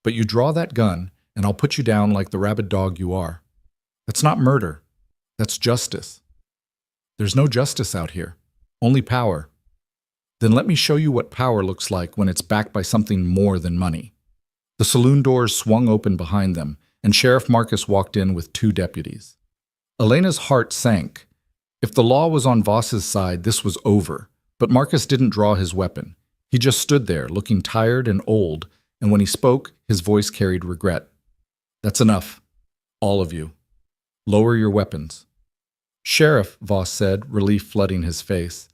But you draw that gun, and I'll put you down like the rabid dog you are. That's not murder. That's justice. There's no justice out here. Only power. Then let me show you what power looks like when it's backed by something more than money. The saloon doors swung open behind them, and Sheriff Marcus walked in with 2 deputies. Elena's heart sank. If the law was on Voss's side, this was over. But Marcus didn't draw his weapon. He just stood there, looking tired and old, and when he spoke, his voice carried regret. That's enough. All of you. Lower your weapons. Sheriff, Voss said, relief flooding his face.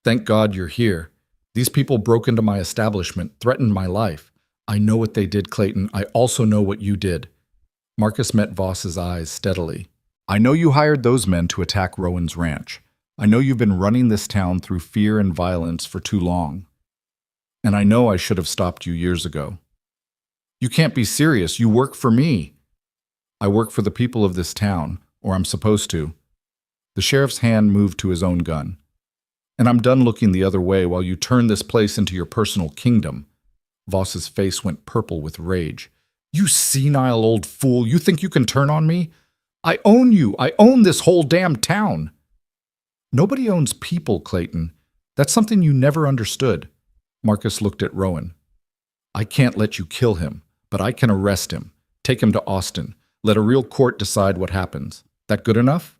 Thank God you're here. These people broke into my establishment, threatened my life. I know what they did, Clayton. I also know what you did. Marcus met Voss's eyes steadily. I know you hired those men to attack Rowan's ranch. I know you've been running this town through fear and violence for too long. And I know I should have stopped you years ago. You can't be serious. You work for me. I work for the people of this town, or I'm supposed to. The sheriff's hand moved to his own gun. And I'm done looking the other way while you turn this place into your personal kingdom. Voss's face went purple with rage. You senile old fool, you think you can turn on me? I own you. I own this whole damn town. Nobody owns people, Clayton. That's something you never understood. Marcus looked at Rowan. I can't let you kill him, but I can arrest him, take him to Austin, let a real court decide what happens. That good enough?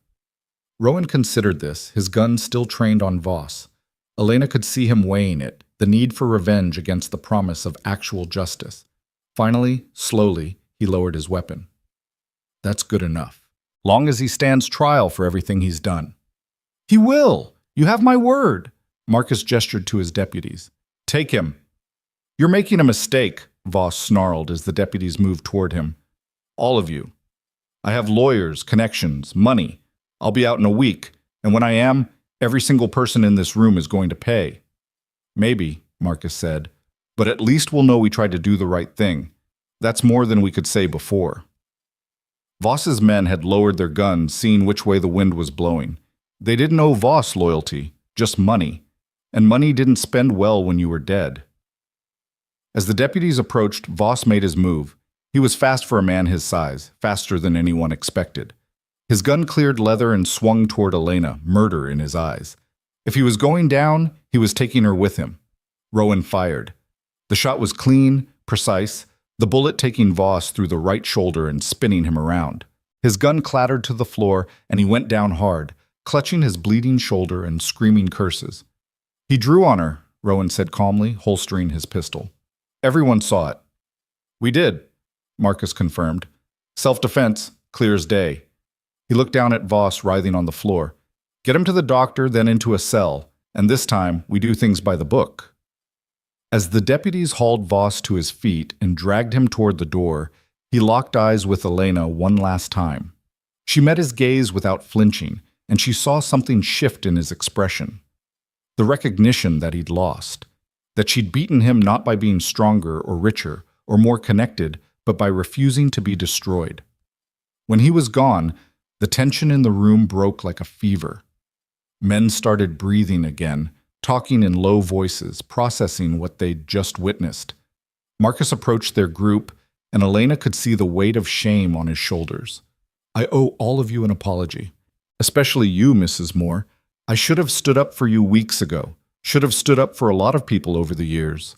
Rowan considered this, his gun still trained on Voss. Elena could see him weighing it, the need for revenge against the promise of actual justice. Finally, slowly, he lowered his weapon. That's good enough. Long as he stands trial for everything he's done. He will! You have my word! Marcus gestured to his deputies. Take him. You're making a mistake, Voss snarled as the deputies moved toward him. All of you. I have lawyers, connections, money. I'll be out in a week, and when I am, every single person in this room is going to pay. Maybe, Marcus said, but at least we'll know we tried to do the right thing. That's more than we could say before. Voss's men had lowered their guns, seeing which way the wind was blowing. They didn't owe Voss loyalty, just money. And money didn't spend well when you were dead. As the deputies approached, Voss made his move. He was fast for a man his size, faster than anyone expected. His gun cleared leather and swung toward Elena, murder in his eyes. If he was going down, he was taking her with him. Rowan fired. The shot was clean, precise, the bullet taking Voss through the right shoulder and spinning him around. His gun clattered to the floor, and he went down hard, clutching his bleeding shoulder and screaming curses. He drew on her, Rowan said calmly, holstering his pistol. Everyone saw it. We did, Marcus confirmed. Self-defense, clear as day. He looked down at Voss writhing on the floor. Get him to the doctor, then into a cell, and this time we do things by the book. As the deputies hauled Voss to his feet and dragged him toward the door, he locked eyes with Elena one last time. She met his gaze without flinching, and she saw something shift in his expression. The recognition that he'd lost, that she'd beaten him not by being stronger or richer or more connected, but by refusing to be destroyed. When he was gone, the tension in the room broke like a fever. Men started breathing again, talking in low voices, processing what they'd just witnessed. Marcus approached their group, and Elena could see the weight of shame on his shoulders. I owe all of you an apology. Especially you, Mrs. Moore. I should have stood up for you weeks ago. Should have stood up for a lot of people over the years.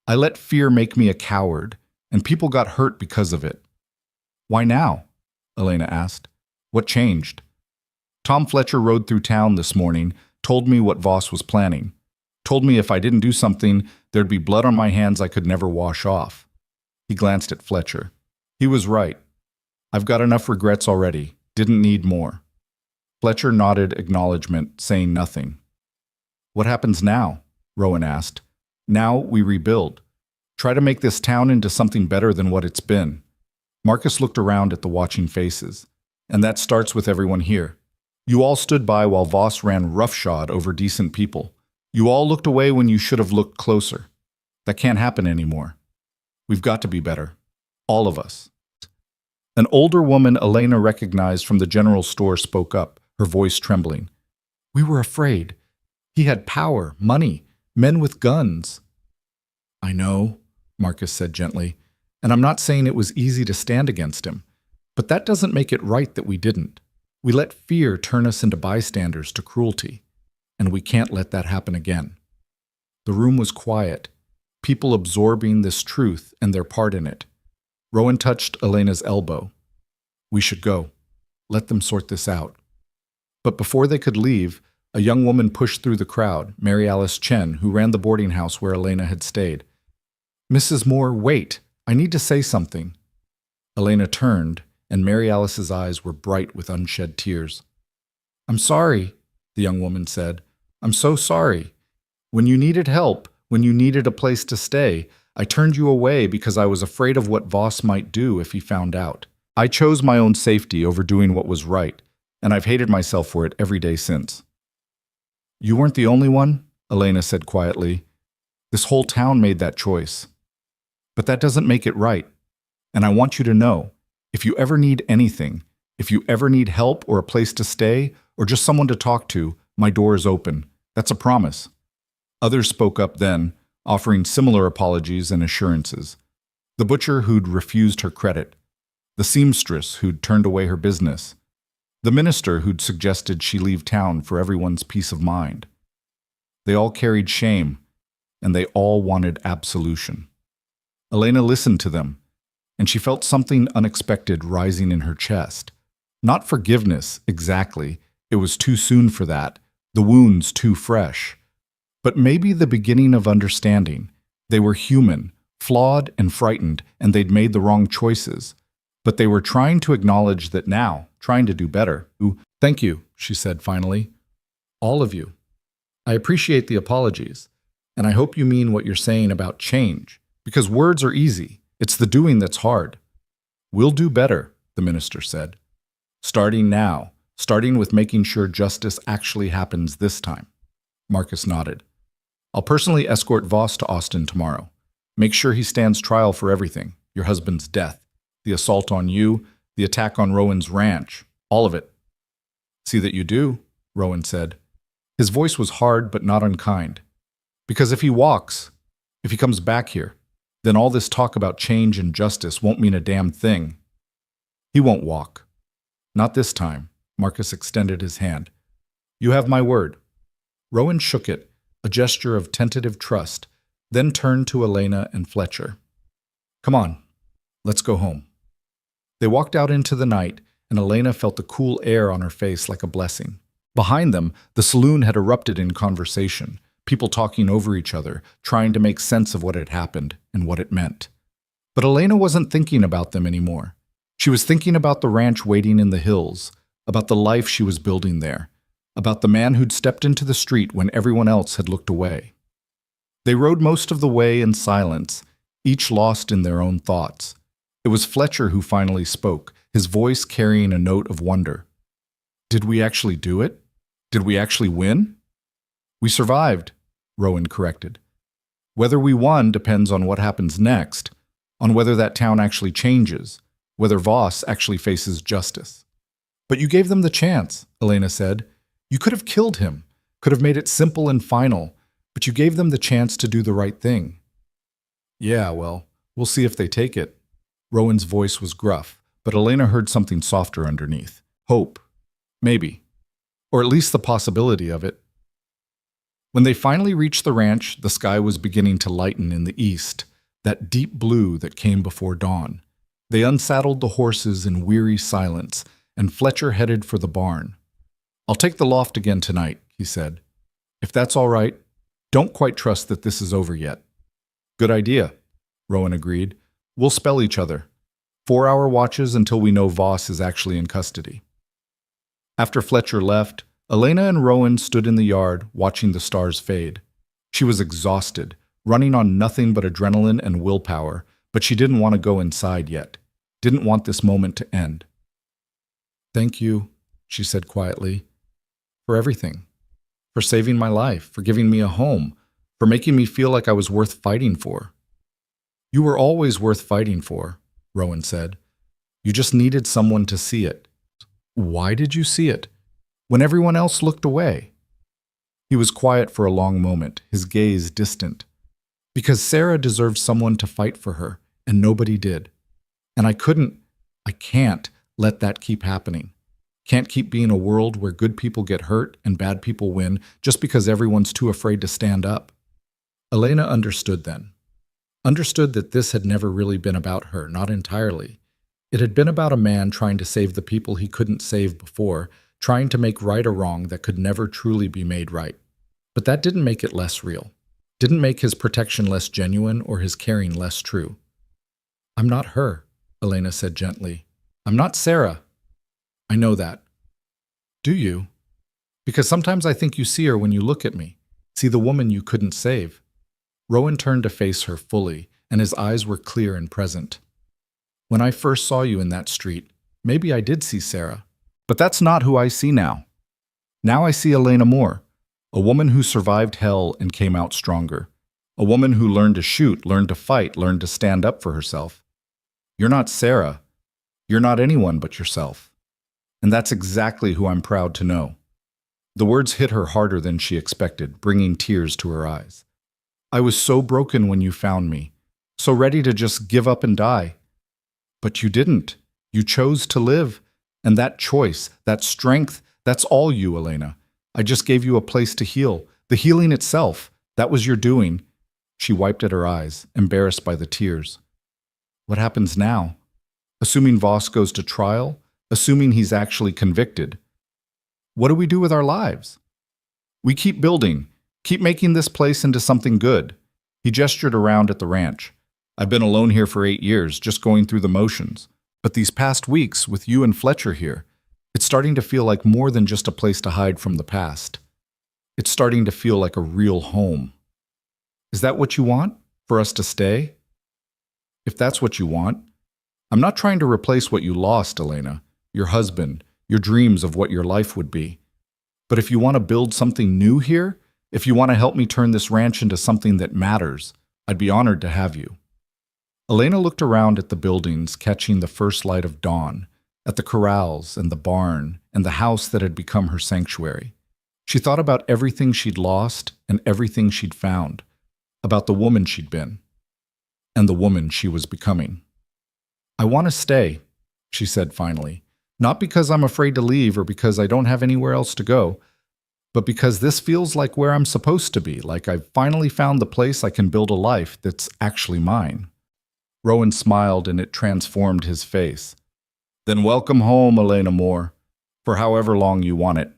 I let fear make me a coward, and people got hurt because of it. Why now? Elena asked. What changed? Tom Fletcher rode through town this morning, told me what Voss was planning. Told me if I didn't do something, there'd be blood on my hands I could never wash off. He glanced at Fletcher. He was right. I've got enough regrets already. Didn't need more. Fletcher nodded acknowledgement, saying nothing. What happens now? Rowan asked. Now we rebuild. Try to make this town into something better than what it's been. Marcus looked around at the watching faces. And that starts with everyone here. You all stood by while Voss ran roughshod over decent people. You all looked away when you should have looked closer. That can't happen anymore. We've got to be better. All of us. An older woman Elena recognized from the general store spoke up, her voice trembling. We were afraid. He had power, money, men with guns. I know, Marcus said gently, and I'm not saying it was easy to stand against him, but that doesn't make it right that we didn't. We let fear turn us into bystanders to cruelty, and we can't let that happen again. The room was quiet, people absorbing this truth and their part in it. Rowan touched Elena's elbow. We should go. Let them sort this out. But before they could leave, a young woman pushed through the crowd, Mary Alice Chen, who ran the boarding house where Elena had stayed. Mrs. Moore, wait. I need to say something. Elena turned, and Mary Alice's eyes were bright with unshed tears. I'm sorry, the young woman said. I'm so sorry. When you needed help, when you needed a place to stay, I turned you away because I was afraid of what Voss might do if he found out. I chose my own safety over doing what was right, and I've hated myself for it every day since. You weren't the only one, Elena said quietly. This whole town made that choice. But that doesn't make it right. And I want you to know, if you ever need anything, if you ever need help or a place to stay, or just someone to talk to, my door is open. That's a promise. Others spoke up then, offering similar apologies and assurances. The butcher who'd refused her credit, the seamstress who'd turned away her business, the minister who'd suggested she leave town for everyone's peace of mind. They all carried shame, and they all wanted absolution. Elena listened to them, and she felt something unexpected rising in her chest. Not forgiveness, exactly. It was too soon for that, the wounds too fresh. But maybe the beginning of understanding. They were human, flawed and frightened, and they'd made the wrong choices. But they were trying to acknowledge that now, trying to do better. Thank you, she said finally. All of you. I appreciate the apologies, and I hope you mean what you're saying about change, because words are easy. It's the doing that's hard. We'll do better, the minister said. Starting now, starting with making sure justice actually happens this time. Marcus nodded. I'll personally escort Voss to Austin tomorrow. Make sure he stands trial for everything, your husband's death, the assault on you, the attack on Rowan's ranch, all of it. See that you do, Rowan said. His voice was hard but not unkind. Because if he walks, if he comes back here, then all this talk about change and justice won't mean a damn thing. He won't walk. Not this time, Marcus extended his hand. You have my word. Rowan shook it, a gesture of tentative trust, then turned to Elena and Fletcher. Come on, let's go home. They walked out into the night, and Elena felt the cool air on her face like a blessing. Behind them, the saloon had erupted in conversation, people talking over each other, trying to make sense of what had happened and what it meant. But Elena wasn't thinking about them anymore. She was thinking about the ranch waiting in the hills, about the life she was building there, about the man who'd stepped into the street when everyone else had looked away. They rode most of the way in silence, each lost in their own thoughts. It was Fletcher who finally spoke, his voice carrying a note of wonder. Did we actually do it? Did we actually win? We survived, Rowan corrected. Whether we won depends on what happens next, on whether that town actually changes, whether Voss actually faces justice. But you gave them the chance, Elena said. You could have killed him, could have made it simple and final, but you gave them the chance to do the right thing. Yeah, well, we'll see if they take it. Rowan's voice was gruff, but Elena heard something softer underneath. Hope. Maybe. Or at least the possibility of it. When they finally reached the ranch, the sky was beginning to lighten in the east, that deep blue that came before dawn. They unsaddled the horses in weary silence, and Fletcher headed for the barn. I'll take the loft again tonight, he said. If that's all right, don't quite trust that this is over yet. Good idea, Rowan agreed. We'll spell each other. 4-hour watches until we know Voss is actually in custody. After Fletcher left, Elena and Rowan stood in the yard, watching the stars fade. She was exhausted, running on nothing but adrenaline and willpower, but she didn't want to go inside yet, didn't want this moment to end. Thank you, she said quietly, for everything, for saving my life, for giving me a home, for making me feel like I was worth fighting for. You were always worth fighting for, Rowan said. You just needed someone to see it. Why did you see it? When everyone else looked away. He was quiet for a long moment, his gaze distant. Because Sarah deserved someone to fight for her, and nobody did. And I can't let that keep happening. Can't keep being a world where good people get hurt and bad people win just because everyone's too afraid to stand up. Elena understood then. Understood that this had never really been about her, not entirely. It had been about a man trying to save the people he couldn't save before, trying to make right a wrong that could never truly be made right. But that didn't make it less real. Didn't make his protection less genuine or his caring less true. I'm not her, Elena said gently. I'm not Sarah. I know that. Do you? Because sometimes I think you see her when you look at me, see the woman you couldn't save. Rowan turned to face her fully, and his eyes were clear and present. When I first saw you in that street, maybe I did see Sarah. But that's not who I see now. Now I see Elena Moore, a woman who survived hell and came out stronger. A woman who learned to shoot, learned to fight, learned to stand up for herself. You're not Sarah. You're not anyone but yourself. And that's exactly who I'm proud to know. The words hit her harder than she expected, bringing tears to her eyes. I was so broken when you found me, so ready to just give up and die. But you didn't. You chose to live. And that choice, that strength, that's all you, Elena. I just gave you a place to heal. The healing itself, that was your doing. She wiped at her eyes, embarrassed by the tears. What happens now? Assuming Voss goes to trial, assuming he's actually convicted. What do we do with our lives? We keep building, keep making this place into something good. He gestured around at the ranch. I've been alone here for 8 years, just going through the motions. But these past weeks, with you and Fletcher here, it's starting to feel like more than just a place to hide from the past. It's starting to feel like a real home. Is that what you want? For us to stay? If that's what you want, I'm not trying to replace what you lost, Elena, your husband, your dreams of what your life would be. But if you want to build something new here, if you want to help me turn this ranch into something that matters, I'd be honored to have you. Elena looked around at the buildings, catching the first light of dawn, at the corrals and the barn and the house that had become her sanctuary. She thought about everything she'd lost and everything she'd found, about the woman she'd been, and the woman she was becoming. I want to stay, she said finally, not because I'm afraid to leave or because I don't have anywhere else to go, but because this feels like where I'm supposed to be, like I've finally found the place I can build a life that's actually mine. Rowan smiled and it transformed his face. Then welcome home, Elena Moore, for however long you want it.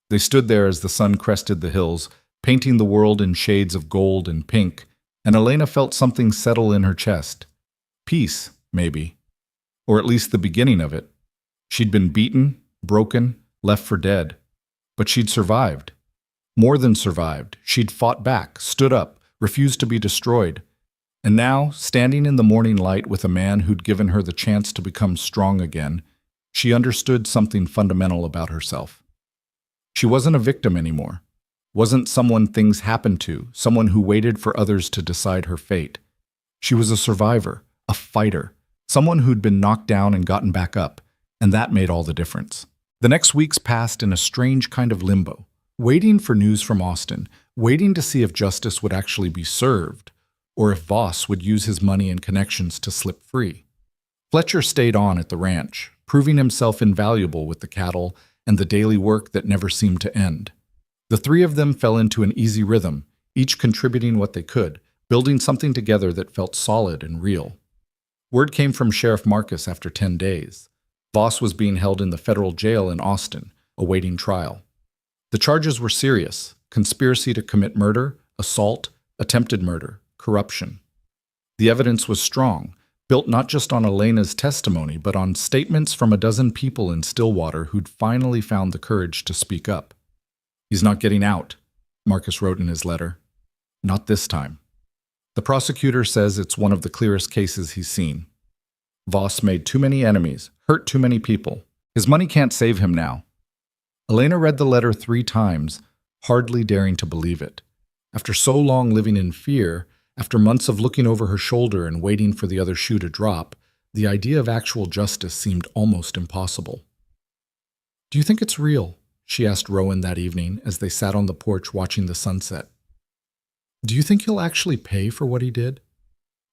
They stood there as the sun crested the hills, painting the world in shades of gold and pink, and Elena felt something settle in her chest. Peace, maybe. Or at least the beginning of it. She'd been beaten, broken, left for dead. But she'd survived. More than survived. She'd fought back, stood up, refused to be destroyed. And now, standing in the morning light with a man who'd given her the chance to become strong again, she understood something fundamental about herself. She wasn't a victim anymore. Wasn't someone things happened to, someone who waited for others to decide her fate. She was a survivor, a fighter, someone who'd been knocked down and gotten back up, and that made all the difference. The next weeks passed in a strange kind of limbo, waiting for news from Austin, waiting to see if justice would actually be served, or if Voss would use his money and connections to slip free. Fletcher stayed on at the ranch, proving himself invaluable with the cattle and the daily work that never seemed to end. The three of them fell into an easy rhythm, each contributing what they could, building something together that felt solid and real. Word came from Sheriff Marcus after 10 days. Voss was being held in the federal jail in Austin, awaiting trial. The charges were serious: conspiracy to commit murder, assault, attempted murder, corruption. The evidence was strong, built not just on Elena's testimony, but on statements from a dozen people in Stillwater who'd finally found the courage to speak up. "He's not getting out," Marcus wrote in his letter. "Not this time. The prosecutor says it's one of the clearest cases he's seen. Voss made too many enemies, hurt too many people. His money can't save him now." Elena read the letter 3 times, hardly daring to believe it. After so long living in fear, after months of looking over her shoulder and waiting for the other shoe to drop, the idea of actual justice seemed almost impossible. "Do you think it's real?" she asked Rowan that evening as they sat on the porch watching the sunset. "Do you think he'll actually pay for what he did?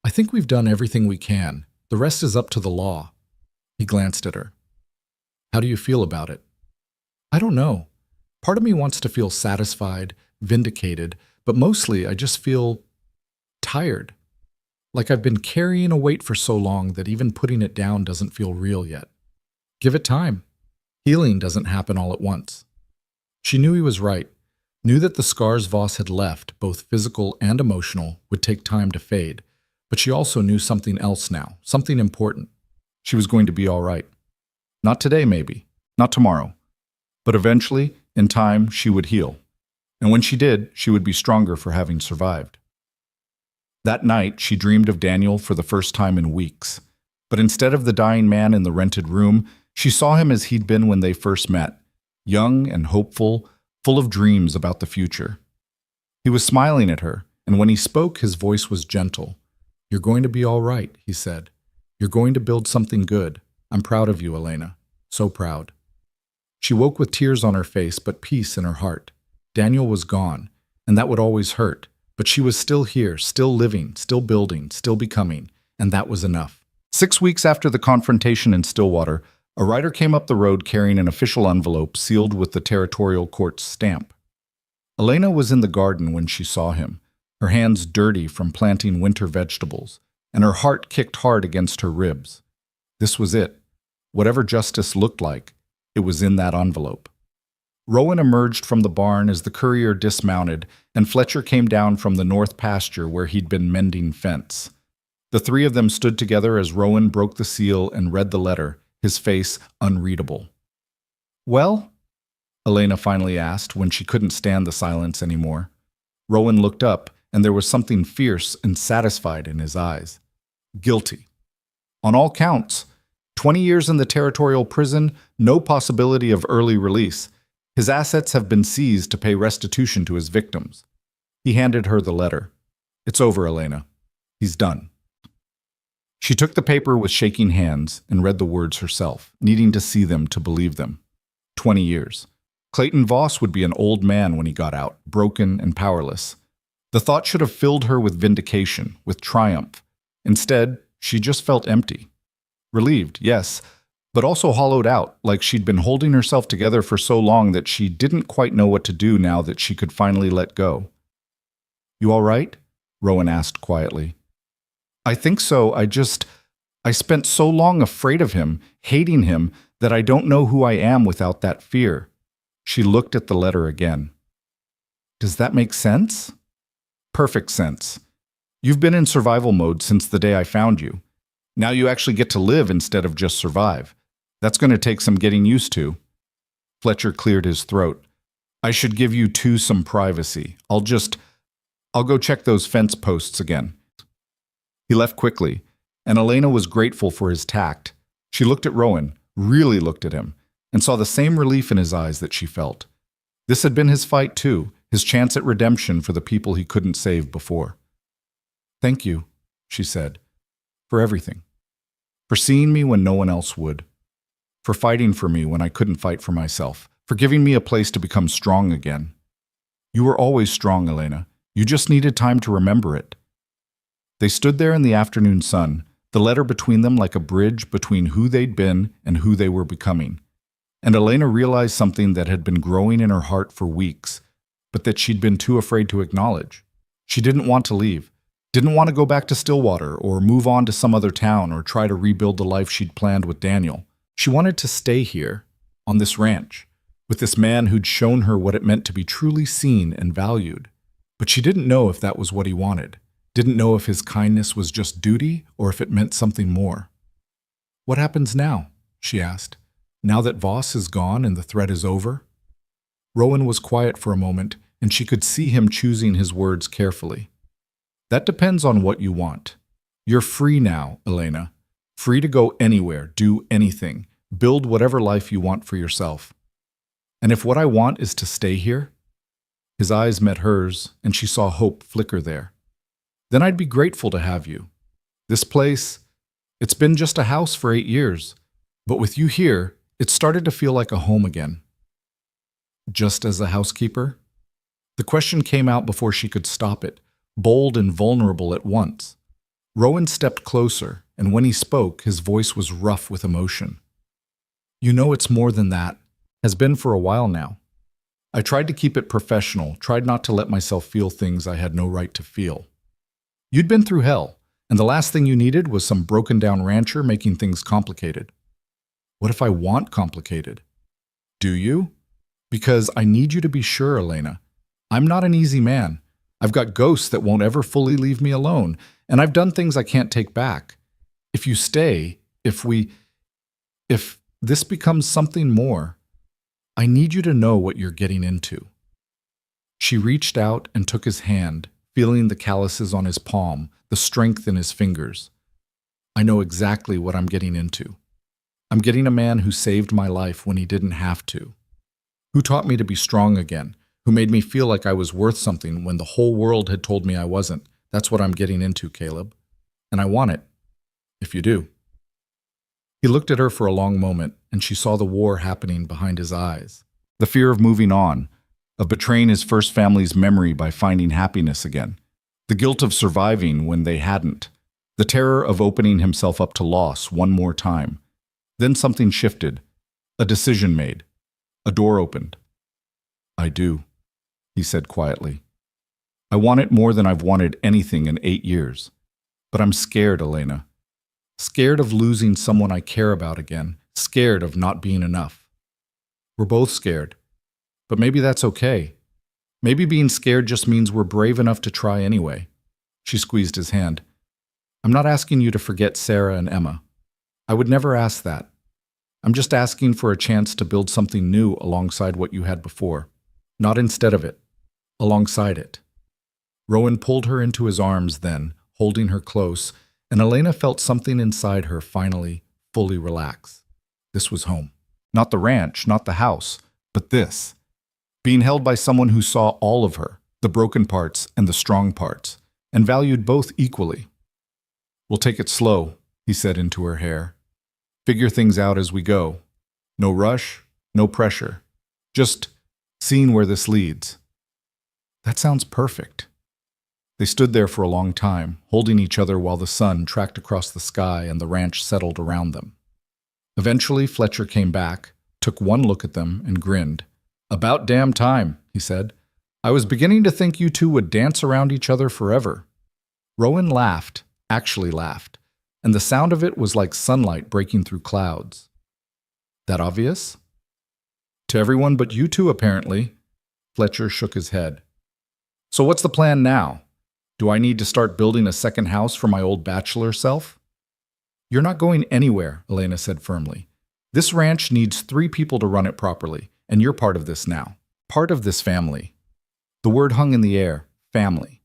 I think we've done everything we can. The rest is up to the law." He glanced at her. "How do you feel about it?" "I don't know. Part of me wants to feel satisfied, vindicated, but mostly I just feel tired. Like I've been carrying a weight for so long that even putting it down doesn't feel real yet. Give it time. Healing doesn't happen all at once." She knew he was right, knew that the scars Voss had left, both physical and emotional, would take time to fade, but she also knew something else now, something important. She was going to be all right. Not today, maybe, not tomorrow, but eventually, in time, she would heal. And when she did, she would be stronger for having survived. That night, she dreamed of Daniel for the first time in weeks. But instead of the dying man in the rented room, she saw him as he'd been when they first met, young and hopeful, full of dreams about the future. He was smiling at her, and when he spoke, his voice was gentle. "You're going to be all right," he said. "You're going to build something good. I'm proud of you, Elena. So proud." She woke with tears on her face, but peace in her heart. Daniel was gone, and that would always hurt. But she was still here, still living, still building, still becoming, and that was enough. 6 weeks after the confrontation in Stillwater, a rider came up the road carrying an official envelope sealed with the territorial court's stamp. Elena was in the garden when she saw him, her hands dirty from planting winter vegetables, and her heart kicked hard against her ribs. This was it. Whatever justice looked like, it was in that envelope. Rowan emerged from the barn as the courier dismounted, and Fletcher came down from the north pasture where he'd been mending fence. The 3 of them stood together as Rowan broke the seal and read the letter, his face unreadable. "Well?" Elena finally asked when she couldn't stand the silence anymore. Rowan looked up, and there was something fierce and satisfied in his eyes. "Guilty. On all counts. 20 years in the territorial prison, no possibility of early release. His assets have been seized to pay restitution to his victims." He handed her the letter. "It's over, Elena. He's done." She took the paper with shaking hands and read the words herself, needing to see them to believe them. 20 years. Clayton Voss would be an old man when he got out, broken and powerless. The thought should have filled her with vindication, with triumph. Instead, she just felt empty. Relieved, yes, but also hollowed out, like she'd been holding herself together for so long that she didn't quite know what to do now that she could finally let go. "You all right?" Rowan asked quietly. "I think so. I spent so long afraid of him, hating him, that I don't know who I am without that fear." She looked at the letter again. "Does that make sense?" "Perfect sense. You've been in survival mode since the day I found you. Now you actually get to live instead of just survive. That's going to take some getting used to. Fletcher cleared his throat. I should give you two some privacy. I'll go check those fence posts again. He left quickly, and Elena was grateful for his tact. She looked at Rowan, really looked at him, and saw the same relief in his eyes that she felt. This had been his fight too, his chance at redemption for the people he couldn't save before. Thank you, she said, for everything. For seeing me when no one else would. For fighting for me when I couldn't fight for myself. For giving me a place to become strong again. You were always strong, Elena. You just needed time to remember it. They stood there in the afternoon sun, the letter between them like a bridge between who they'd been and who they were becoming. And Elena realized something that had been growing in her heart for weeks, but that she'd been too afraid to acknowledge. She didn't want to leave, didn't want to go back to Stillwater or move on to some other town or try to rebuild the life she'd planned with Daniel. She wanted to stay here, on this ranch, with this man who'd shown her what it meant to be truly seen and valued. But she didn't know if that was what he wanted, didn't know if his kindness was just duty or if it meant something more. What happens now? She asked. Now that Voss is gone and the threat is over? Rowan was quiet for a moment, and she could see him choosing his words carefully. That depends on what you want. You're free now, Elena. Free to go anywhere, do anything, build whatever life you want for yourself. And if what I want is to stay here? His eyes met hers, and she saw hope flicker there. Then I'd be grateful to have you. This place, it's been just a house for 8 years, but with you here, it started to feel like a home again. Just as a housekeeper? The question came out before she could stop it, bold and vulnerable at once. Rowan stepped closer, and when he spoke, his voice was rough with emotion. You know it's more than that. Has been for a while now. I tried to keep it professional, tried not to let myself feel things I had no right to feel. You'd been through hell, and the last thing you needed was some broken-down rancher making things complicated. What if I want complicated? Do you? Because I need you to be sure, Elena. I'm not an easy man. I've got ghosts that won't ever fully leave me alone, and I've done things I can't take back. If you stay, if this becomes something more, I need you to know what you're getting into. She reached out and took his hand, feeling the calluses on his palm, the strength in his fingers. I know exactly what I'm getting into. I'm getting a man who saved my life when he didn't have to. Who taught me to be strong again, who made me feel like I was worth something when the whole world had told me I wasn't. That's what I'm getting into, Caleb. And I want it, if you do. He looked at her for a long moment, and she saw the war happening behind his eyes. The fear of moving on, of betraying his first family's memory by finding happiness again. The guilt of surviving when they hadn't. The terror of opening himself up to loss one more time. Then something shifted. A decision made. A door opened. I do, he said quietly. I want it more than I've wanted anything in 8 years. But I'm scared, Elena. Scared of losing someone I care about again. Scared of not being enough. We're both scared. But maybe that's okay. Maybe being scared just means we're brave enough to try anyway. She squeezed his hand. I'm not asking you to forget Sarah and Emma. I would never ask that. I'm just asking for a chance to build something new alongside what you had before. Not instead of it. Alongside it. Rowan pulled her into his arms then, holding her close, and Elena felt something inside her finally, fully relax. This was home. Not the ranch, not the house, but this. Being held by someone who saw all of her, the broken parts and the strong parts, and valued both equally. We'll take it slow, he said into her hair. Figure things out as we go. No rush, no pressure. Just seeing where this leads. That sounds perfect. They stood there for a long time, holding each other while the sun tracked across the sky and the ranch settled around them. Eventually, Fletcher came back, took one look at them, and grinned. About damn time, he said. I was beginning to think you two would dance around each other forever. Rowan laughed, actually laughed, and the sound of it was like sunlight breaking through clouds. That obvious? To everyone but you two, apparently. Fletcher shook his head. So what's the plan now? Do I need to start building a second house for my old bachelor self? You're not going anywhere, Elena said firmly. This ranch needs 3 people to run it properly, and you're part of this now. Part of this family. The word hung in the air, family.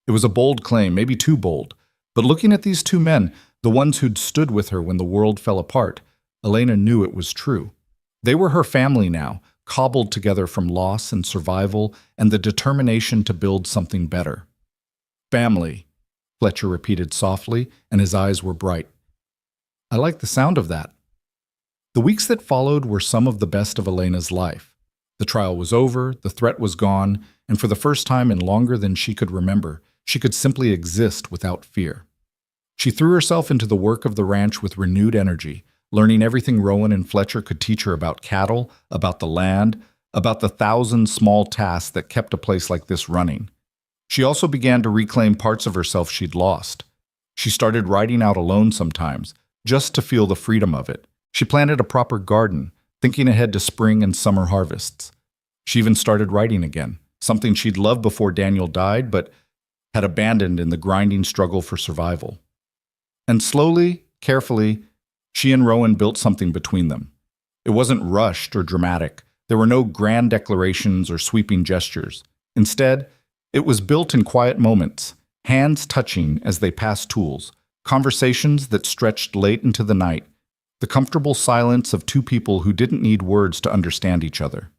It was a bold claim, maybe too bold. But looking at these 2 men, the ones who'd stood with her when the world fell apart, Elena knew it was true. They were her family now, cobbled together from loss and survival and the determination to build something better. Family, Fletcher repeated softly, and his eyes were bright. I like the sound of that. The weeks that followed were some of the best of Elena's life. The trial was over, the threat was gone, and for the first time in longer than she could remember, she could simply exist without fear. She threw herself into the work of the ranch with renewed energy, learning everything Rowan and Fletcher could teach her about cattle, about the land, about the 1,000 small tasks that kept a place like this running. She also began to reclaim parts of herself she'd lost. She started riding out alone sometimes, just to feel the freedom of it. She planted a proper garden, thinking ahead to spring and summer harvests. She even started writing again, something she'd loved before Daniel died, but had abandoned in the grinding struggle for survival. And slowly, carefully, she and Rowan built something between them. It wasn't rushed or dramatic. There were no grand declarations or sweeping gestures. Instead, it was built in quiet moments, hands touching as they passed tools, conversations that stretched late into the night, the comfortable silence of 2 people who didn't need words to understand each other.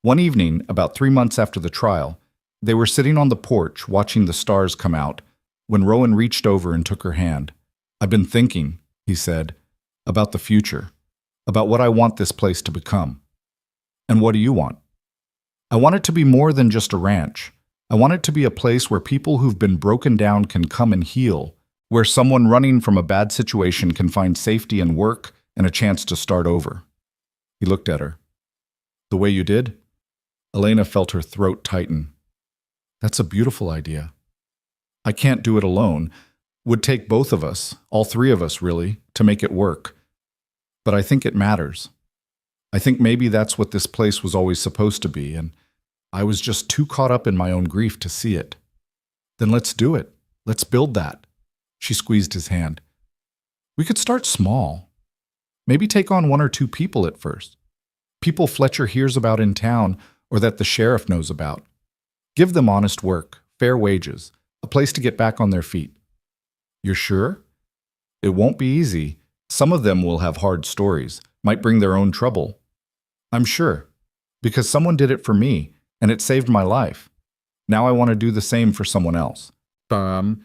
One evening, about 3 months after the trial, they were sitting on the porch watching the stars come out when Rowan reached over and took her hand. I've been thinking, he said, about the future, about what I want this place to become. And what do you want? I want it to be more than just a ranch. I want it to be a place where people who've been broken down can come and heal, where someone running from a bad situation can find safety and work and a chance to start over. He looked at her. The way you did? Elena felt her throat tighten. That's a beautiful idea. I can't do it alone. Would take both of us, all 3 of us really, to make it work. But I think it matters. I think maybe that's what this place was always supposed to be, and I was just too caught up in my own grief to see it. Then let's do it. Let's build that. She squeezed his hand. We could start small. Maybe take on 1 or 2 people at first. People Fletcher hears about in town or that the sheriff knows about. Give them honest work, fair wages, a place to get back on their feet. You're sure? It won't be easy. Some of them will have hard stories, might bring their own trouble. I'm sure, because someone did it for me, and it saved my life. Now I want to do the same for someone else. But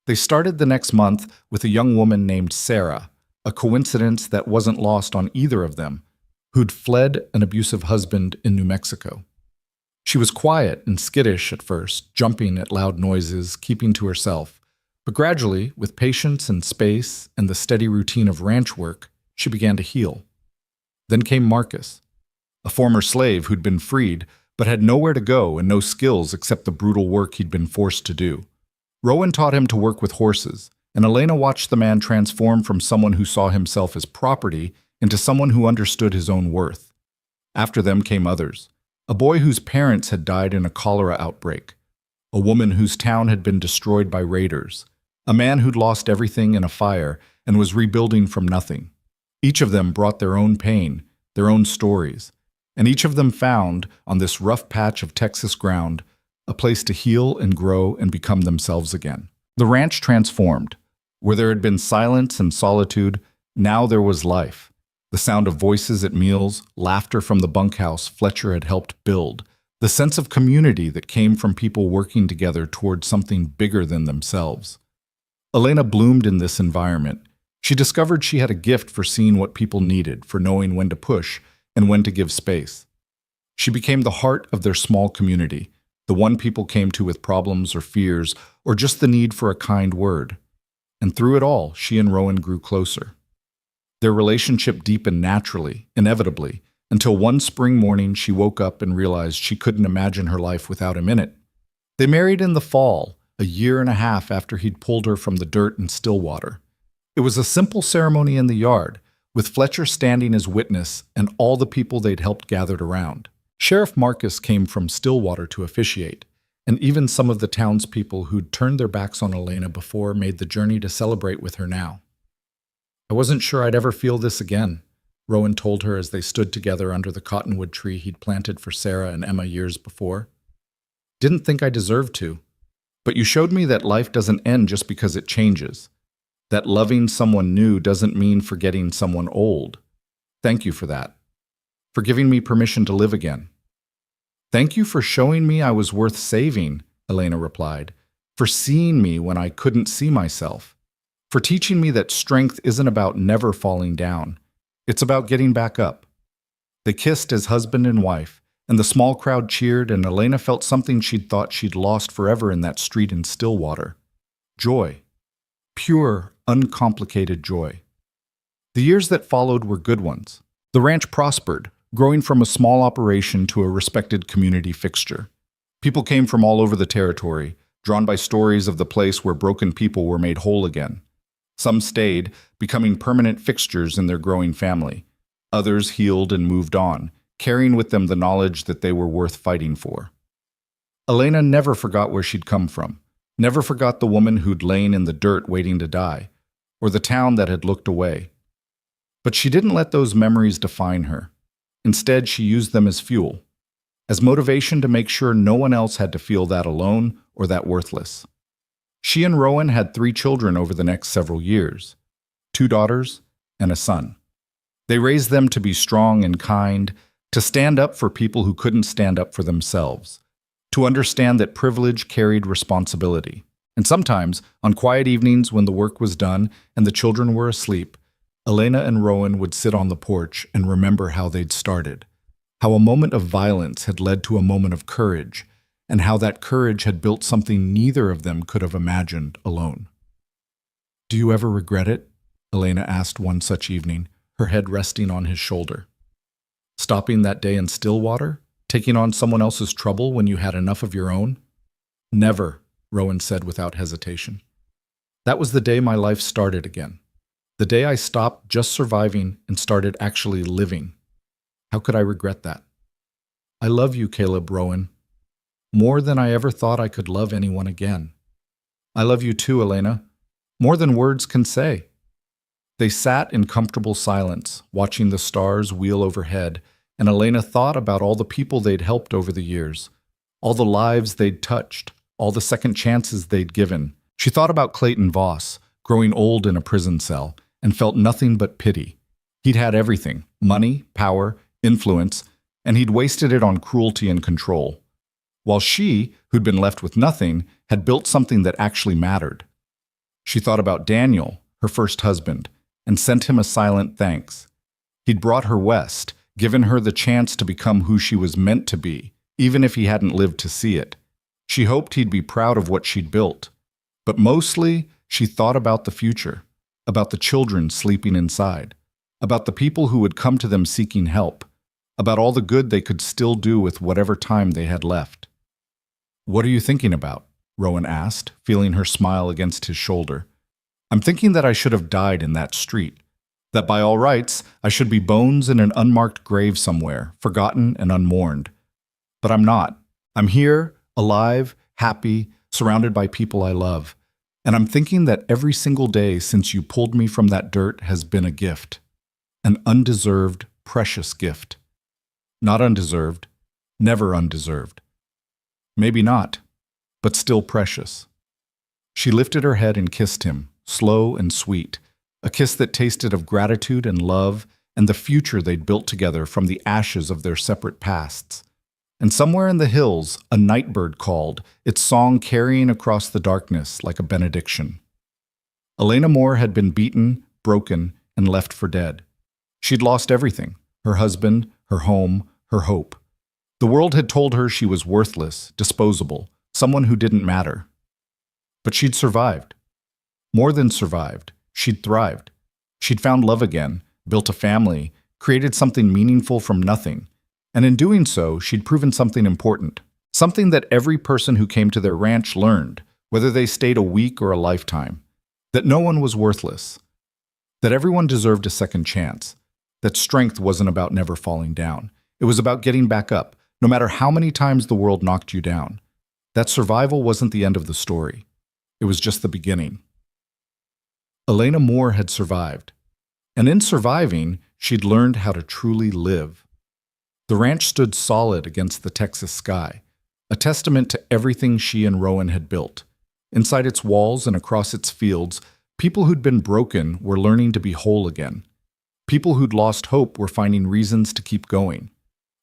they started the next month with a young woman named Sarah, a coincidence that wasn't lost on either of them, who'd fled an abusive husband in New Mexico. She was quiet and skittish at first, jumping at loud noises, keeping to herself. But gradually, with patience and space and the steady routine of ranch work, she began to heal. Then came Marcus, a former slave who'd been freed, but had nowhere to go and no skills except the brutal work he'd been forced to do. Rowan taught him to work with horses, and Elena watched the man transform from someone who saw himself as property into someone who understood his own worth. After them came others. A boy whose parents had died in a cholera outbreak, a woman whose town had been destroyed by raiders, a man who'd lost everything in a fire and was rebuilding from nothing. Each of them brought their own pain, their own stories, and each of them found, on this rough patch of Texas ground, a place to heal and grow and become themselves again. The ranch transformed. Where there had been silence and solitude, now there was life. The sound of voices at meals, laughter from the bunkhouse Fletcher had helped build, the sense of community that came from people working together toward something bigger than themselves. Elena bloomed in this environment. She discovered she had a gift for seeing what people needed, for knowing when to push and when to give space. She became the heart of their small community, the one people came to with problems or fears, or just the need for a kind word. And through it all, she and Rowan grew closer. Their relationship deepened naturally, inevitably, until one spring morning she woke up and realized she couldn't imagine her life without him in it. They married in the fall, a year and a half after he'd pulled her from the dirt in Stillwater. It was a simple ceremony in the yard, with Fletcher standing as witness and all the people they'd helped gathered around. Sheriff Marcus came from Stillwater to officiate. And even some of the townspeople who'd turned their backs on Elena before made the journey to celebrate with her now. I wasn't sure I'd ever feel this again, Rowan told her as they stood together under the cottonwood tree he'd planted for Sarah and Emma years before. Didn't think I deserved to, but you showed me that life doesn't end just because it changes. That loving someone new doesn't mean forgetting someone old. Thank you for that. For giving me permission to live again. Thank you for showing me I was worth saving, Elena replied. For seeing me when I couldn't see myself. For teaching me that strength isn't about never falling down. It's about getting back up. They kissed as husband and wife, and the small crowd cheered, and Elena felt something she'd thought she'd lost forever in that street in Stillwater. Joy. Pure, uncomplicated joy. The years that followed were good ones. The ranch prospered, growing from a small operation to a respected community fixture. People came from all over the territory, drawn by stories of the place where broken people were made whole again. Some stayed, becoming permanent fixtures in their growing family. Others healed and moved on, carrying with them the knowledge that they were worth fighting for. Elena never forgot where she'd come from, never forgot the woman who'd lain in the dirt waiting to die, or the town that had looked away. But she didn't let those memories define her. Instead, she used them as fuel, as motivation to make sure no one else had to feel that alone or that worthless. She and Rowan had 3 children over the next several years, 2 daughters and a son. They raised them to be strong and kind, to stand up for people who couldn't stand up for themselves, to understand that privilege carried responsibility. And sometimes, on quiet evenings when the work was done and the children were asleep, Elena and Rowan would sit on the porch and remember how they'd started, how a moment of violence had led to a moment of courage, and how that courage had built something neither of them could have imagined alone. "Do you ever regret it?" Elena asked one such evening, her head resting on his shoulder. "Stopping that day in Stillwater? Taking on someone else's trouble when you had enough of your own?" "Never," Rowan said without hesitation. "That was the day my life started again. The day I stopped just surviving and started actually living. How could I regret that?" "I love you, Caleb Rowan. More than I ever thought I could love anyone again." "I love you too, Elena. More than words can say." They sat in comfortable silence, watching the stars wheel overhead, and Elena thought about all the people they'd helped over the years, all the lives they'd touched, all the second chances they'd given. She thought about Clayton Voss, growing old in a prison cell, and felt nothing but pity. He'd had everything, money, power, influence, and he'd wasted it on cruelty and control. While she, who'd been left with nothing, had built something that actually mattered. She thought about Daniel, her first husband, and sent him a silent thanks. He'd brought her west, given her the chance to become who she was meant to be, even if he hadn't lived to see it. She hoped he'd be proud of what she'd built. But mostly, she thought about the future, about the children sleeping inside, about the people who would come to them seeking help, about all the good they could still do with whatever time they had left. "What are you thinking about?" Rowan asked, feeling her smile against his shoulder. "I'm thinking that I should have died in that street, that by all rights I should be bones in an unmarked grave somewhere, forgotten and unmourned. But I'm not. I'm here, alive, happy, surrounded by people I love. And I'm thinking that every single day since you pulled me from that dirt has been a gift. An undeserved, precious gift. Not undeserved, never undeserved. Maybe not, but still precious." She lifted her head and kissed him, slow and sweet, a kiss that tasted of gratitude and love and the future they'd built together from the ashes of their separate pasts. And somewhere in the hills, a nightbird called, its song carrying across the darkness like a benediction. Elena Moore had been beaten, broken, and left for dead. She'd lost everything, her husband, her home, her hope. The world had told her she was worthless, disposable, someone who didn't matter. But she'd survived. More than survived, she'd thrived. She'd found love again, built a family, created something meaningful from nothing. And in doing so, she'd proven something important, something that every person who came to their ranch learned, whether they stayed a week or a lifetime, that no one was worthless, that everyone deserved a second chance, that strength wasn't about never falling down. It was about getting back up, no matter how many times the world knocked you down. That survival wasn't the end of the story. It was just the beginning. Elena Moore had survived. And in surviving, she'd learned how to truly live. The ranch stood solid against the Texas sky, a testament to everything she and Rowan had built. Inside its walls and across its fields, people who'd been broken were learning to be whole again. People who'd lost hope were finding reasons to keep going.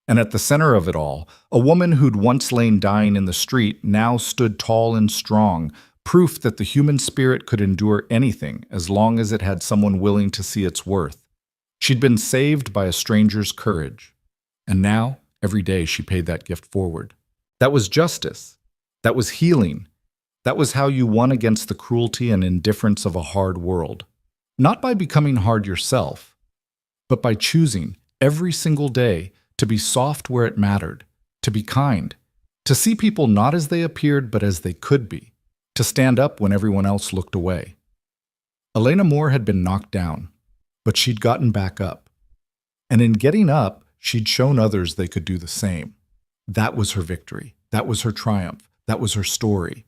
And at the center of it all, a woman who'd once lain dying in the street now stood tall and strong, proof that the human spirit could endure anything as long as it had someone willing to see its worth. She'd been saved by a stranger's courage. And now, every day, she paid that gift forward. That was justice. That was healing. That was how you won against the cruelty and indifference of a hard world. Not by becoming hard yourself, but by choosing every single day to be soft where it mattered, to be kind, to see people not as they appeared but as they could be, to stand up when everyone else looked away. Elena Moore had been knocked down, but she'd gotten back up. And in getting up, she'd shown others they could do the same. That was her victory. That was her triumph. That was her story.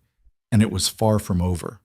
And it was far from over.